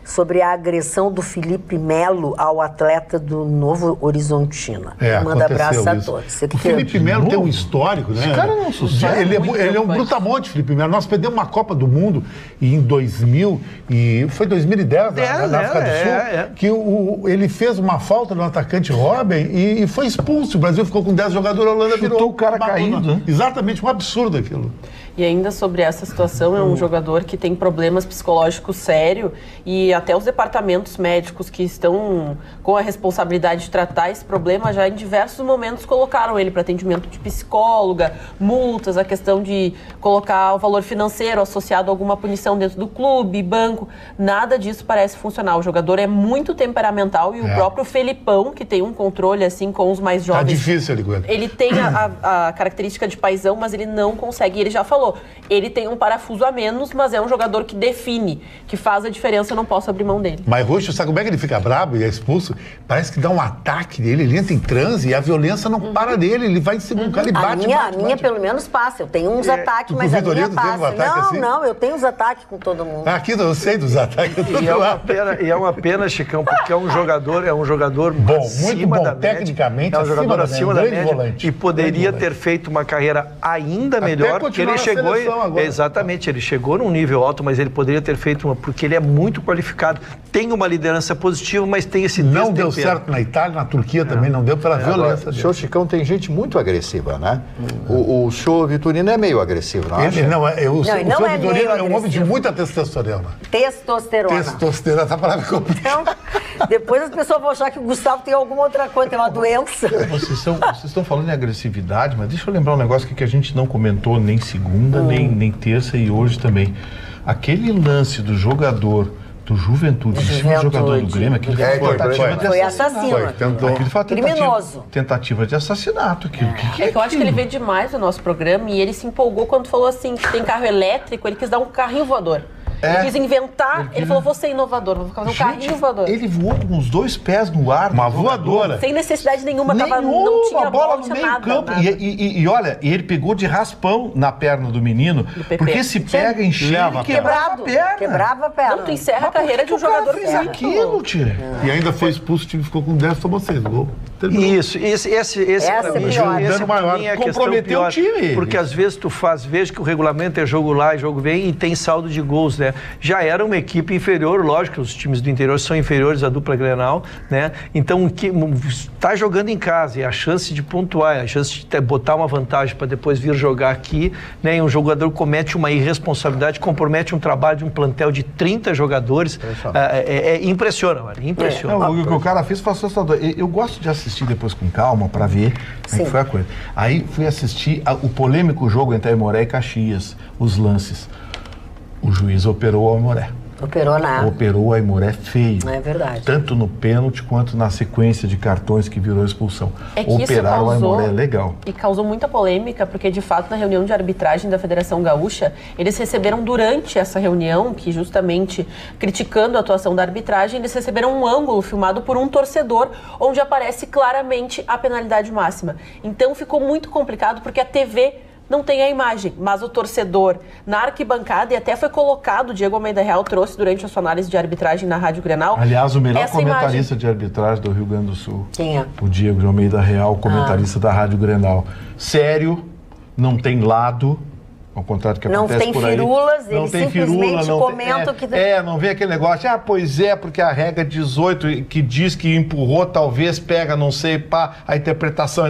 sobre a agressão do Felipe Melo ao atleta do Novo Horizontino. Manda abraço a todos. O Felipe Melo tem um histórico, né? Esse cara é um sucesso. Ele é um brutamonte, Felipe Melo. Nós perdemos uma Copa do Mundo em 2000, e foi 2010, na África do Sul, que ele fez uma falta no atacante Robin e foi expulso. O Brasil ficou com 10 jogadores, a Holanda virou o cara caído. Né? Exatamente, um absurdo aquilo. E ainda sobre essa situação, é um jogador que tem problemas psicológicos sérios e até os departamentos médicos que estão com a responsabilidade de tratar esse problema já em diversos momentos colocaram ele para atendimento de psicóloga, multas, a questão de colocar o valor financeiro associado a alguma punição dentro do clube, banco. Nada disso parece funcionar. O jogador é muito temperamental e o próprio Felipão, que tem um controle assim com os mais jovens. Tá difícil ele. Ele tem a característica de paizão, mas ele não consegue. Ele já falou falou. Ele tem um parafuso a menos, mas é um jogador que define, que faz a diferença, eu não posso abrir mão dele. Mas Roxo, sabe como é que ele fica brabo e é expulso? Parece que dá um ataque nele, ele entra em transe e a violência não para dele, ele vai em segundo cara e bate, A minha pelo menos passa, eu tenho uns ataques, mas a minha passa. Não, eu tenho uns ataques com todo mundo. Aqui eu sei dos ataques. E é uma pena, Chicão, porque é um jogador bom, muito bom, tecnicamente, é um jogador acima da média volante, e poderia ter feito uma carreira ainda melhor, porque ele chegou exatamente, ele chegou num nível alto, mas ele poderia ter feito uma, porque ele é muito qualificado, tem uma liderança positiva, mas tem esse não deu certo na Itália, na Turquia também não deu pela violência. O senhor Chicão tem gente muito agressiva, né? O senhor Vitorino é meio agressivo, não acha? O senhor Vitorino é um homem de muita testosterona. Testosterona, essa palavra é complicada. Então, depois as pessoas vão achar que o Gustavo tem alguma outra coisa, tem uma doença. Vocês estão falando em agressividade, mas deixa eu lembrar um negócio que a gente não comentou nem segunda, nem terça e hoje também. Aquele lance do jogador do Juventude, em cima do jogador do Grêmio, aquele foi assassino. Criminoso. Tentativa de assassinato. Eu acho que ele veio demais no nosso programa e ele se empolgou quando falou assim que tem carro elétrico, ele quis dar um carrinho voador. Ele quis inventar, ele falou, vou ser inovador, vou fazer um carrinho voador. Ele voou com os 2 pés no ar. Uma voadora. Sem necessidade nenhuma, não tinha bola no meio campo. E olha, ele pegou de raspão na perna do menino, porque se pega em cheio, quebrava a perna. Quebrava a perna. Não, tu encerra a carreira de um jogador que fez aquilo, tia. E ainda foi expulso, o time ficou com 10, tomou 6 gols. Isso, esse pra mim é a questão pior, porque às vezes veja que o regulamento é jogo lá e jogo vem e tem saldo de gols, né? Já era uma equipe inferior, lógico, os times do interior são inferiores à dupla Grenal, né? Então, tá jogando em casa e a chance de pontuar, a chance de botar uma vantagem para depois vir jogar aqui, né? E um jogador comete uma irresponsabilidade, compromete um trabalho de um plantel de 30 jogadores, impressiona, mano, impressiona. O que o cara fez foi assustador. Eu gosto de assistir depois com calma para ver como que foi a coisa. Aí fui assistir o polêmico jogo entre Aimoré e Caxias, os lances. O juiz operou o Aimoré. Operou a Aimoré feio. É verdade. Tanto no pênalti quanto na sequência de cartões que virou expulsão. Operar o Aimoré é legal. E causou muita polêmica, porque de fato na reunião de arbitragem da Federação Gaúcha, eles receberam durante essa reunião, que justamente criticando a atuação da arbitragem, eles receberam um ângulo filmado por um torcedor, onde aparece claramente a penalidade máxima. Então ficou muito complicado, porque a TV não tem a imagem, mas o torcedor na arquibancada, e até foi colocado, o Diego Almeida Real trouxe durante a sua análise de arbitragem na Rádio Grenal. Aliás, o melhor comentarista de arbitragem do Rio Grande do Sul. Quem é? O Diego de Almeida Real, comentarista da Rádio Grenal. Sério, não tem lado, ao contrário do que acontece por aí. Não tem firulas, ele comenta que... não vem aquele negócio, pois é, porque a regra 18 que diz que empurrou, talvez pega, não sei, a interpretação.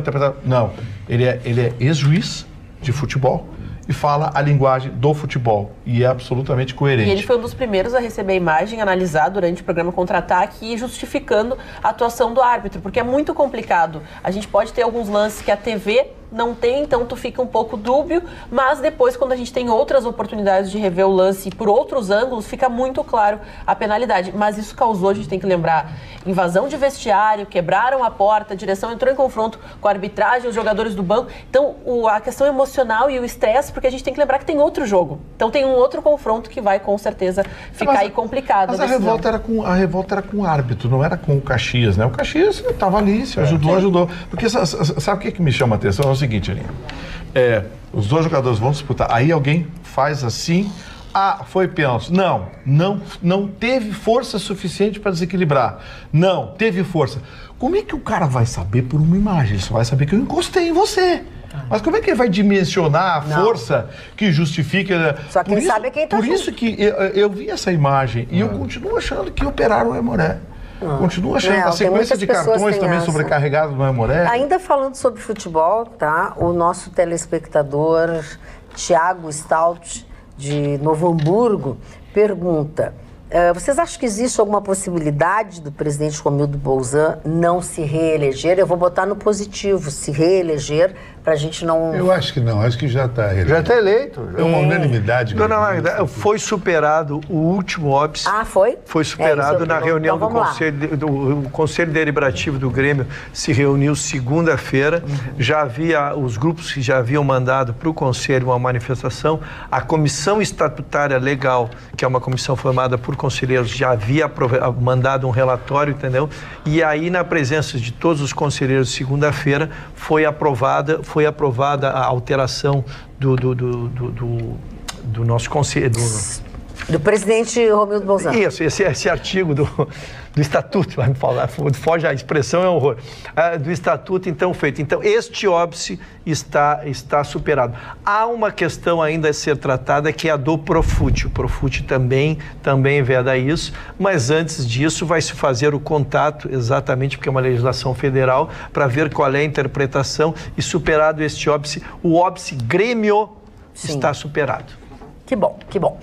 Não, ele é ex-juiz de futebol e fala a linguagem do futebol e é absolutamente coerente. E ele foi um dos primeiros a receber a imagem, analisar durante o programa Contra-Ataque e justificando a atuação do árbitro, porque é muito complicado. A gente pode ter alguns lances que a TV não tem, então tu fica um pouco dúbio, mas depois quando a gente tem outras oportunidades de rever o lance por outros ângulos, fica muito claro a penalidade. Mas isso causou, a gente tem que lembrar, invasão de vestiário, quebraram a porta, a direção entrou em confronto com a arbitragem, os jogadores do banco. Então a questão emocional e o estresse, porque a gente tem que lembrar que tem outro jogo. Então tem um outro confronto que vai com certeza ficar aí complicado. Mas a revolta era com o árbitro, não era com o Caxias, né? O Caxias estava ali, se ajudou. Porque sabe o que me chama a atenção? É o seguinte, Aninha. Os 2 jogadores vão disputar. Aí alguém faz assim. Foi pênalti. Não teve força suficiente para desequilibrar. Não, teve força. Como é que o cara vai saber por uma imagem? Ele só vai saber que eu encostei em você. Mas como é que ele vai dimensionar a força que justifica... Só quem sabe é quem tá Por isso que eu vi essa imagem e eu continuo achando que operaram o Aimoré. Continua achando a sequência de cartões também sobrecarregada no Aimoré. Ainda falando sobre futebol, tá? O nosso telespectador Thiago Stout, de Novo Hamburgo, pergunta: vocês acham que existe alguma possibilidade do presidente Romildo Bolzan não se reeleger? Eu vou botar no positivo, se reeleger Pra gente não... Eu acho que não, acho que já está eleito. Já está eleito. É uma unanimidade. Dona Magda, foi superado o último óbice. Ah, foi? Foi superado na reunião então, do Conselho, do Conselho Deliberativo do Grêmio, se reuniu segunda-feira. Já havia, os grupos que já haviam mandado para o Conselho uma manifestação. A Comissão Estatutária Legal, que é uma comissão formada por conselheiros, já havia mandado um relatório, entendeu? E aí, na presença de todos os conselheiros, segunda-feira, foi aprovada a alteração do nosso conselho. Do presidente Romildo Bolzano. Isso, esse artigo do Estatuto, vai me falar, foge a expressão, é um horror. Do Estatuto, então, feito. Então, este óbice está superado. Há uma questão ainda a ser tratada, que é a do Profut. O Profut também veda isso, mas antes disso vai se fazer o contato, exatamente porque é uma legislação federal, para ver qual é a interpretação, e superado este óbice, o óbice Grêmio está superado. Que bom, que bom.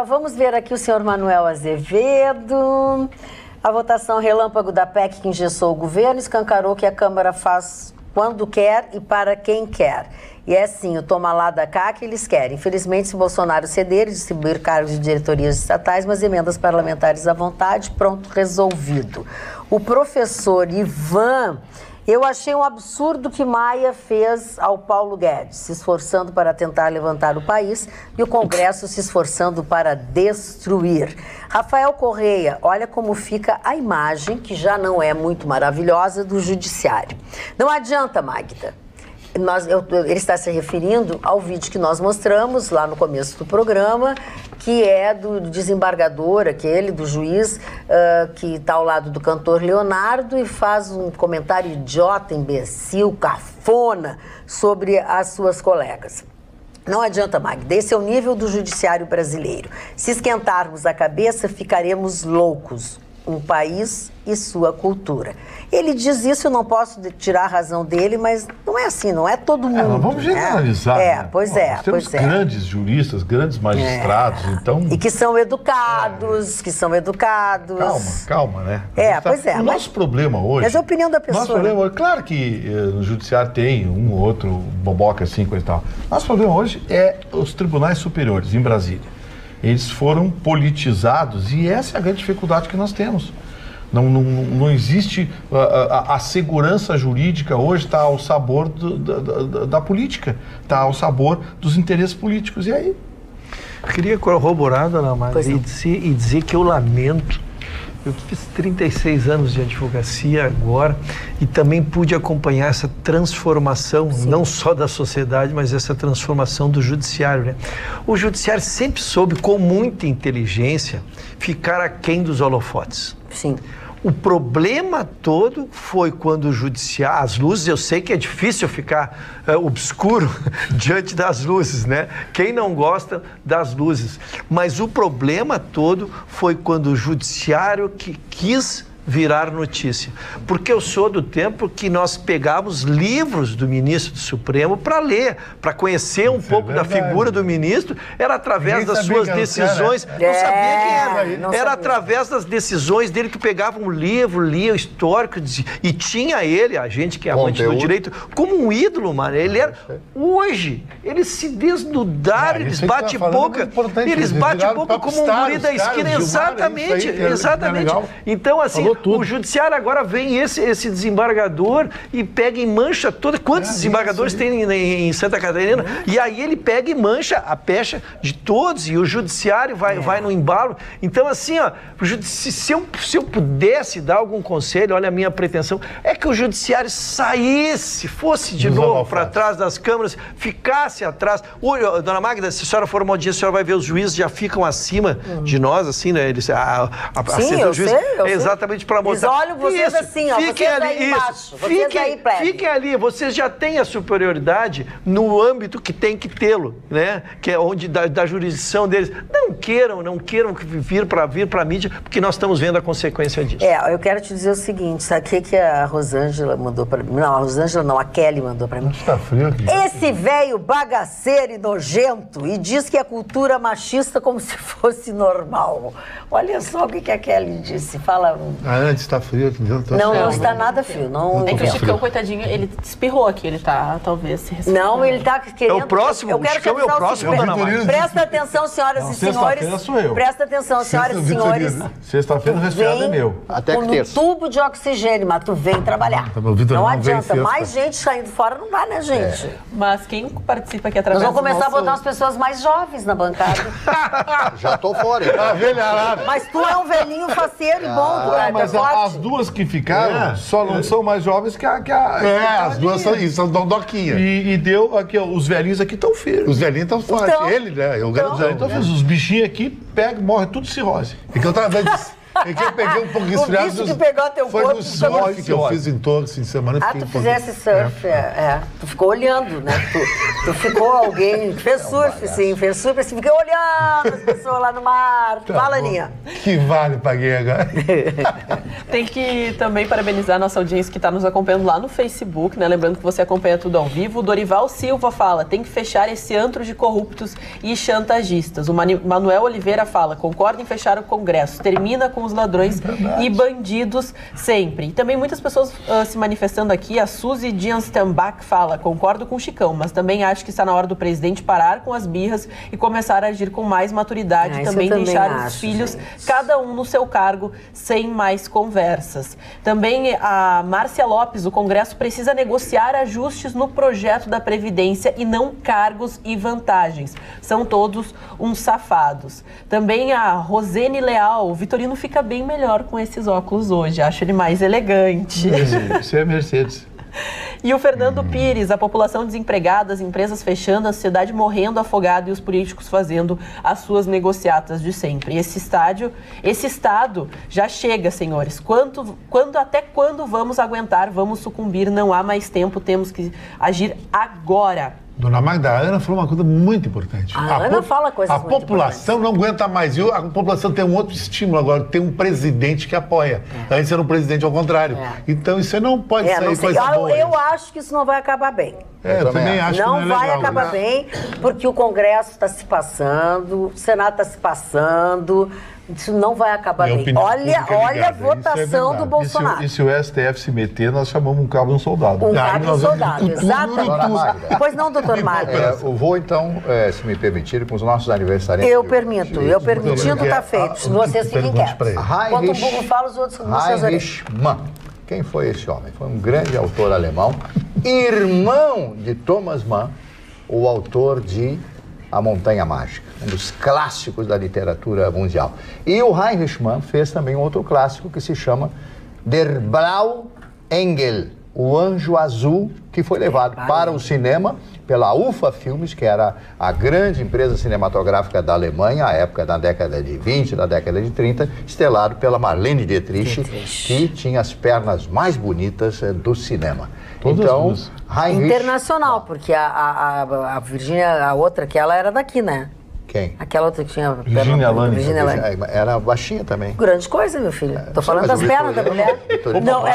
Vamos ver aqui o senhor Manuel Azevedo. A votação relâmpago da PEC que engessou o governo escancarou que a Câmara faz quando quer e para quem quer. E é assim, o toma lá da cá que eles querem. Infelizmente, se Bolsonaro ceder e distribuir cargos de diretorias estatais, mas emendas parlamentares à vontade, pronto, resolvido. O professor Ivan... Eu achei um absurdo que Maia fez ao Paulo Guedes, se esforçando para tentar levantar o país e o Congresso se esforçando para destruir. Rafael Correia, olha como fica a imagem, que já não é muito maravilhosa, do judiciário. Não adianta, Magda. Ele está se referindo ao vídeo que nós mostramos lá no começo do programa, que é do desembargador, do juiz que está ao lado do cantor Leonardo e faz um comentário idiota, imbecil, cafona sobre as suas colegas. Não adianta, Magda, esse é o nível do judiciário brasileiro. Se esquentarmos a cabeça, ficaremos loucos. Um país e sua cultura. Ele diz isso, eu não posso tirar a razão dele, mas não é assim, não é todo mundo. Nós vamos generalizar. Né? Pois é. Nós temos grandes juristas, grandes magistrados, então... E que são educados, Calma, né? Pois é. O nosso problema hoje... Mas é a opinião da pessoa. Nosso problema hoje, claro que no judiciário tem um ou outro boboca assim, coisa e tal. Nosso problema hoje é os tribunais superiores em Brasília. Eles foram politizados e essa é a grande dificuldade que nós temos. Não existe... A segurança jurídica hoje está ao sabor da política, está ao sabor dos interesses políticos. E aí? Eu queria corroborar, dona Magda, e dizer que eu lamento. Eu fiz 36 anos de advocacia agora e também pude acompanhar essa transformação, não só da sociedade, mas essa transformação do judiciário, né? O judiciário sempre soube, com muita inteligência, ficar aquém dos holofotes. Sim. O problema todo foi quando o judiciário... As luzes, eu sei que é difícil ficar obscuro diante das luzes, né? Quem não gosta das luzes? Mas o problema todo foi quando o judiciário que quis virar notícia. Porque eu sou do tempo que nós pegávamos livros do ministro do Supremo para ler, para conhecer um pouco da figura do ministro, era através das suas decisões. Não sabia quem era. Era através das decisões dele que pegava um livro, lia o histórico e tinha ele, a gente que é amante do direito, como um ídolo, mano. Ele era... Hoje, eles se desnudaram, eles batem boca. Eles batem boca como um guri da esquina. Exatamente, exatamente. Então, assim, o judiciário agora vem esse desembargador e pega e mancha toda. Quantos desembargadores tem em Santa Catarina? E aí ele pega e mancha a pecha de todos e o judiciário vai no embalo. Então, assim, ó, se eu pudesse dar algum conselho, olha, a minha pretensão é que o judiciário saísse, fosse de novo para trás das câmaras, ficasse atrás. Dona Magda, se a senhora for uma audiência, a senhora vai ver os juízes já ficam acima de nós, assim, né? Eles, sim, eu sei. Exatamente para mostrar. Eles olham vocês assim, ó, fiquem vocês ali, aí embaixo, vocês aí plebe. Fiquem ali, vocês já têm a superioridade no âmbito que tem que tê-lo, né? Que é onde da jurisdição deles. Não queiram vir para a mídia, porque nós estamos vendo a consequência disso. Eu quero te dizer o seguinte, sabe o que a Rosângela mandou para mim? Não, a Rosângela não, a Kelly mandou para mim. Está frio aqui. Esse velho bagaceiro e nojento e diz que é cultura machista como se fosse normal. Olha só o que a Kelly disse. Fala. Antes está frio aqui dentro. Não está nada frio. Não, É que o Chicão, coitadinho, ele espirrou aqui, ele tá talvez se resfriando. Não, ele tá querendo... É o próximo, eu quero o Chicão é o próximo, dona Márcia. Presta atenção, senhoras e senhores. Sou eu. Presta atenção, senhoras e senhores. Sexta-feira o resfriado é meu. Até que no terça. tubo de oxigênio, mas tu vem trabalhar. O Vitor Não não vem adianta. sexta. Mais gente saindo fora não dá, né, gente? Mas quem participa aqui Nós através vamos começar do a botar as pessoas mais jovens na bancada. Já tô fora. Então. A velharada. Mas tu é um velhinho faceiro e bom, tu é Mas forte. as duas que ficaram só não são mais jovens que a... As duas são dondoquinha. E deu aqui, ó, os velhinhos aqui estão firmes. Os velhinhos estão fortes. Então, Ele, né? Eu garanto. Então, os bichinhos aqui pegam, morrem tudo de cirrose. É que eu tava vendo. É que eu peguei um pouco de resfriado. bicho que pegou teu foi corpo, no surf que eu fiz em Torres em semana. Ah, tu fizesse surf, Tu ficou olhando, né? Tu ficou alguém que fez surf, sim, fez surf, assim, fiquei olhando as pessoas lá no mar. Fala, Aninha. Que vale paguei agora. Tem que também parabenizar a nossa audiência que está nos acompanhando lá no Facebook, né? Lembrando que você acompanha tudo ao vivo. O Dorival Silva fala, tem que fechar esse antro de corruptos e chantagistas. O Manuel Oliveira fala, concorda em fechar o Congresso, termina com os ladrões e bandidos sempre. E também muitas pessoas se manifestando aqui. A Suzy Dianstenbach fala, concordo com o Chicão, mas também acho que está na hora do presidente parar com as birras e começar a agir com mais maturidade e também deixar os filhos, cada um no seu cargo, sem mais conversas. Também a Márcia Lopes, o Congresso precisa negociar ajustes no projeto da Previdência e não cargos e vantagens. São todos uns safados. Também a Rosene Leal, o Vitorino fica bem melhor com esses óculos hoje, acho ele mais elegante. Isso é Mercedes. E o Fernando Pires, a população desempregada, as empresas fechando, a sociedade morrendo afogada e os políticos fazendo as suas negociatas de sempre. Esse Estado já chega, senhores. Até quando vamos aguentar, vamos sucumbir? Não há mais tempo, temos que agir agora. Dona Magda, a Ana falou uma coisa muito importante. A Ana fala coisas muito importantes. A população não aguenta mais. E a população tem um outro estímulo agora, tem um presidente que apoia. Antes era um presidente ao contrário. Então isso não pode sair coisa boa. Eu acho que isso não vai acabar bem. Eu também acho que não é vai legal, acabar bem, porque o Congresso está se passando, o Senado está se passando. Isso não vai acabar bem. Olha a votação do Bolsonaro. E se o STF se meter, nós chamamos um cabo e um soldado. Um cabo e um soldado, exatamente. Pois não, doutor Mário? Eu vou, então, se me permitirem, com os nossos aniversariantes. Eu permito. Eu permitindo, está feito. Vocês fiquem quietos. Enquanto o burro fala, os outros com vocês. Heinrich Mann. Quem foi esse homem? Foi um grande autor alemão, irmão de Thomas Mann, o autor de A Montanha Mágica, um dos clássicos da literatura mundial. E o Heinrich Mann fez também um outro clássico que se chama Der Blaue Engel, o Anjo Azul, que foi levado para o cinema pela UFA Filmes, que era a grande empresa cinematográfica da Alemanha, à época da década de 20, da década de 30, estelado pela Marlene Dietrich, que tinha as pernas mais bonitas do cinema. Então, Heinrich... Internacional, porque a Virgínia, a outra, que ela era daqui, né? Quem? Aquela outra que tinha Virginia Lane. Era baixinha também. Grande coisa, meu filho. Tô falando das pernas da mulher. Não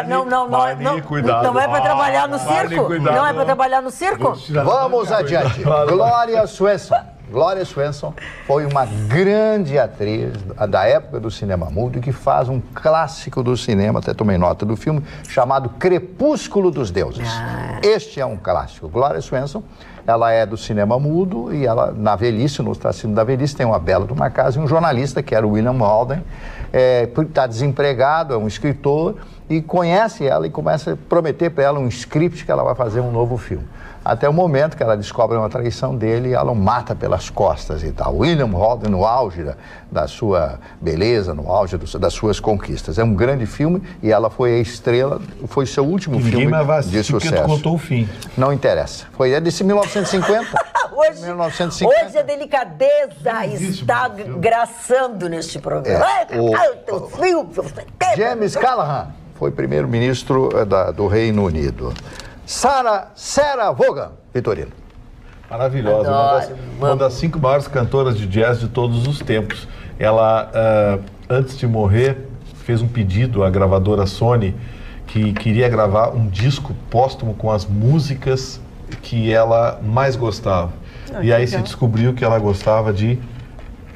é para trabalhar no circo? Não é para trabalhar no circo? Vamos adiante. Gloria Swanson. Gloria Swanson foi uma grande atriz da época do cinema mudo que faz um clássico do cinema, até tomei nota do filme, chamado Crepúsculo dos Deuses. Este é um clássico. Gloria Swanson, ela é do cinema mudo e ela, na velhice, no ostracismo da velhice, tem uma bela de uma casa e um jornalista, que era o William Holden, está desempregado, é um escritor, e conhece ela e começa a prometer para ela um script que ela vai fazer um novo filme. Até o momento que ela descobre uma traição dele e ela o mata pelas costas e tal. William Holden, no auge da sua beleza, no auge das suas conquistas. É um grande filme e ela foi a estrela, foi seu último filme de sucesso. Porque tu contou o fim. Não interessa. É desse 1950. Hoje a delicadeza está graçando neste programa. James Callaghan foi primeiro-ministro do Reino Unido. Sarah Vaughan, Vitorino. Maravilhosa, uma das 5 maiores cantoras de jazz de todos os tempos. Ela, antes de morrer, fez um pedido à gravadora Sony que queria gravar um disco póstumo com as músicas que ela mais gostava. E aí se descobriu que ela gostava de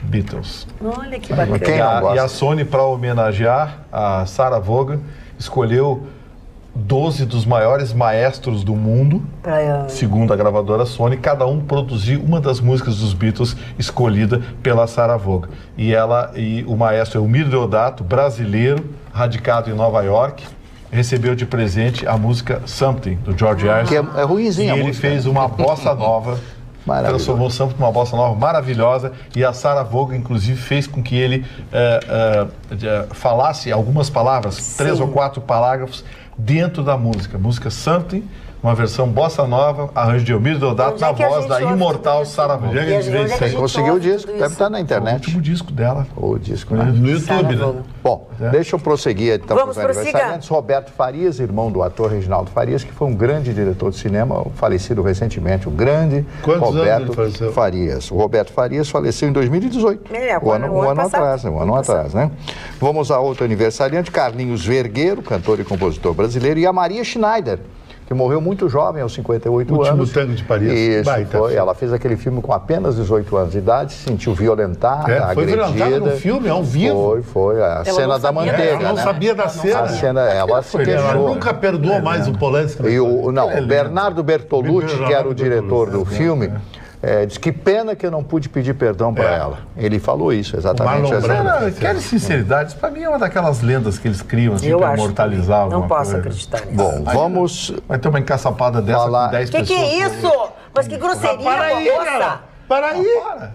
Beatles. Olha que bacana. Quem não gosta? E a Sony, para homenagear a Sarah Vaughan, escolheu 12 dos maiores maestros do mundo, segundo a gravadora Sony, cada um produziu uma das músicas dos Beatles escolhida pela Sarah Vaughan. E o maestro Elmir Deodato, brasileiro, radicado em Nova York, recebeu de presente a música Something, do George Harrison. Que é ruinzinha a E ele música. fez uma bossa nova, transformou o Something numa bossa nova maravilhosa, e a Sarah Vaughan, inclusive, fez com que ele falasse algumas palavras, 3 ou 4 parágrafos, dentro da música Something, uma versão bossa nova, arranjo de Elmir Deodato, na voz da imortal Sarah Vaughan. Você conseguiu o disco, deve estar na internet. O último disco dela. O disco, né? No YouTube, né? Bom, deixa eu prosseguir então Vamos com os aniversariantes. Roberto Farias, irmão do ator Reginaldo Farias, que foi um grande diretor de cinema, falecido recentemente, o grande Roberto Farias. O Roberto Farias faleceu em 2018. Um ano atrás, né? Vamos a outro aniversariante, Carlinhos Vergueiro, cantor e compositor brasileiro, e a Maria Schneider, que morreu muito jovem, aos 58 anos. Último Tango de Paris. Isso, foi. Ela fez aquele filme com apenas 18 anos de idade, se sentiu violentada, foi agredida. Foi violentada no filme, ao vivo. Foi. A cena da manteiga, Ela não sabia da cena. Ela se queixou. Ela nunca perdoou mais o Polanski. E o Bernardo Bertolucci, que era o diretor do filme, diz que pena que eu não pude pedir perdão para ela. Ele falou isso, exatamente. Quero sinceridade, para mim é uma daquelas lendas que eles criam assim, para imortalizar alguma coisa. Não posso acreditar nisso. Bom, vamos... Vai ter uma encaçapada dessa com 10 pessoas. Que é isso? Mas que grosseria, moça! Para aí!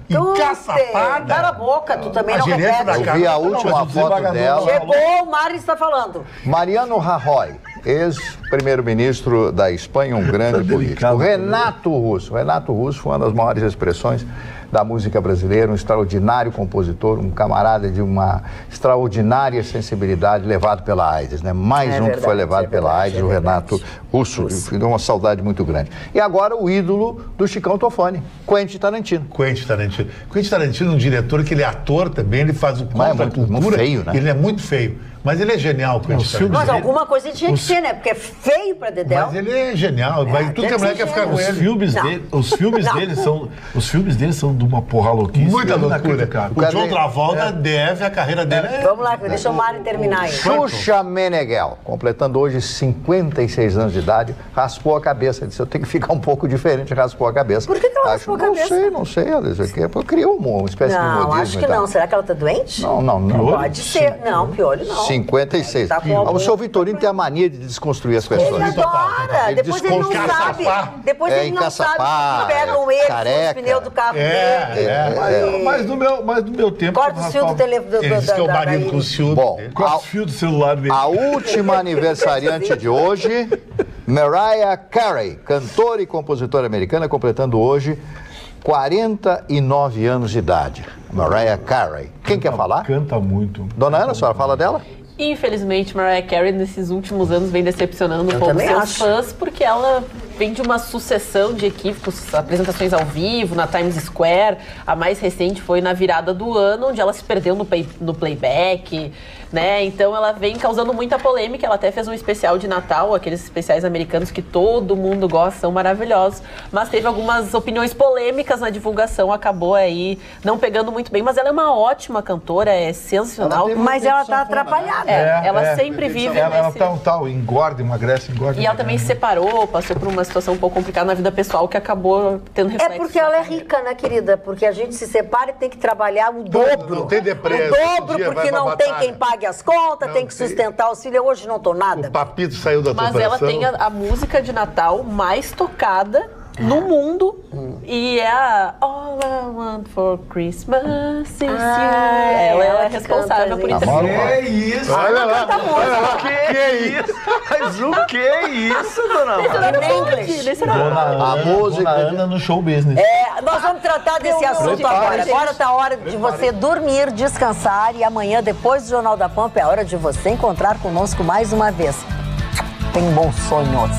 Encaçapada! Cala a boca, tu também não repete. Eu vi a última foto dela. Chegou, o Mari está falando. Mariano Rajoy, ex-primeiro-ministro da Espanha, um grande político. Renato Russo foi uma das maiores expressões da música brasileira, um extraordinário compositor, um camarada de uma extraordinária sensibilidade, levado pela AIDS, né? Que foi levado pela AIDS, o Renato Russo. Deu uma saudade muito grande. E agora o ídolo do Chicão Tofani, Quentin Tarantino. Quentin Tarantino é um diretor que ele é ator também, ele faz o contra a cultura. Muito feio, né? Ele é muito feio. Mas ele é genial, Quentin Tarantino. Mas alguma coisa tinha que ser, né? Porque é feio pra dedéu. Mas ele é genial. Tudo que a mulher quer ficar com ele. Os filmes dele são de uma porra louquíssima. Muita loucura. O John Travolta deve, a carreira dele Vamos lá, deixa o Mário terminar aí. Xuxa Meneghel, completando hoje 56 anos de idade, raspou a cabeça. Disse, eu tenho que ficar um pouco diferente, raspou a cabeça. Por que ela raspou a cabeça? Não sei, Alice. Criou uma espécie de modismo. Não, acho que não. Será que ela tá doente? Não. Pode ser. Não, piolho não. 56. O seu Vitorino tem a mania de desconstruir as pessoas. Ele adora. Depois ele não sabe. Depois ele não sabe que pegam ele, os pneus do carro dele. Mas no meu tempo... Corta o fio do telefone. Ele diz que é o marido com o ciúme. Bom, corta o fio do celular dele. A última aniversariante de hoje, Mariah Carey, cantora e compositora americana, completando hoje 49 anos de idade. Mariah Carey. Quem quer falar? Canta muito. Dona Ana, a senhora fala dela? Infelizmente, Mariah Carey, nesses últimos anos, vem decepcionando um pouco seus fãs, porque ela vem de uma sucessão de equívocos, apresentações ao vivo, na Times Square. A mais recente foi na virada do ano, onde ela se perdeu no playback, né? Então ela vem causando muita polêmica. Ela até fez um especial de Natal, aqueles especiais americanos que todo mundo gosta, são maravilhosos. Mas teve algumas opiniões polêmicas na divulgação, acabou aí não pegando muito bem. Mas ela é uma ótima cantora, é sensacional. Mas ela tá atrapalhada. Ela sempre vive ela engorda, emagrece. E ela também se separou, passou por uma situação um pouco complicada na vida pessoal que acabou tendo reflexo. É porque ela é rica, né, querida? Porque a gente se separa e tem que trabalhar o dobro. Não tem depressa. O dobro, porque não tem quem pague as contas, tem que sustentar os filhos. Hoje não tô nada. O papito saiu da tua Mas ela tem a música de Natal mais tocada no mundo e é a All I Want for Christmas is You. Ela é responsável por isso. Que isso? Olha lá. Que isso? Mas o que é isso, dona Ana? A música. Dona Ana no show business. Nós vamos tratar desse assunto agora. Agora tá a hora de você dormir, descansar e amanhã, depois do Jornal da Pampa, é a hora de você encontrar conosco mais uma vez. Tem bons sonhos.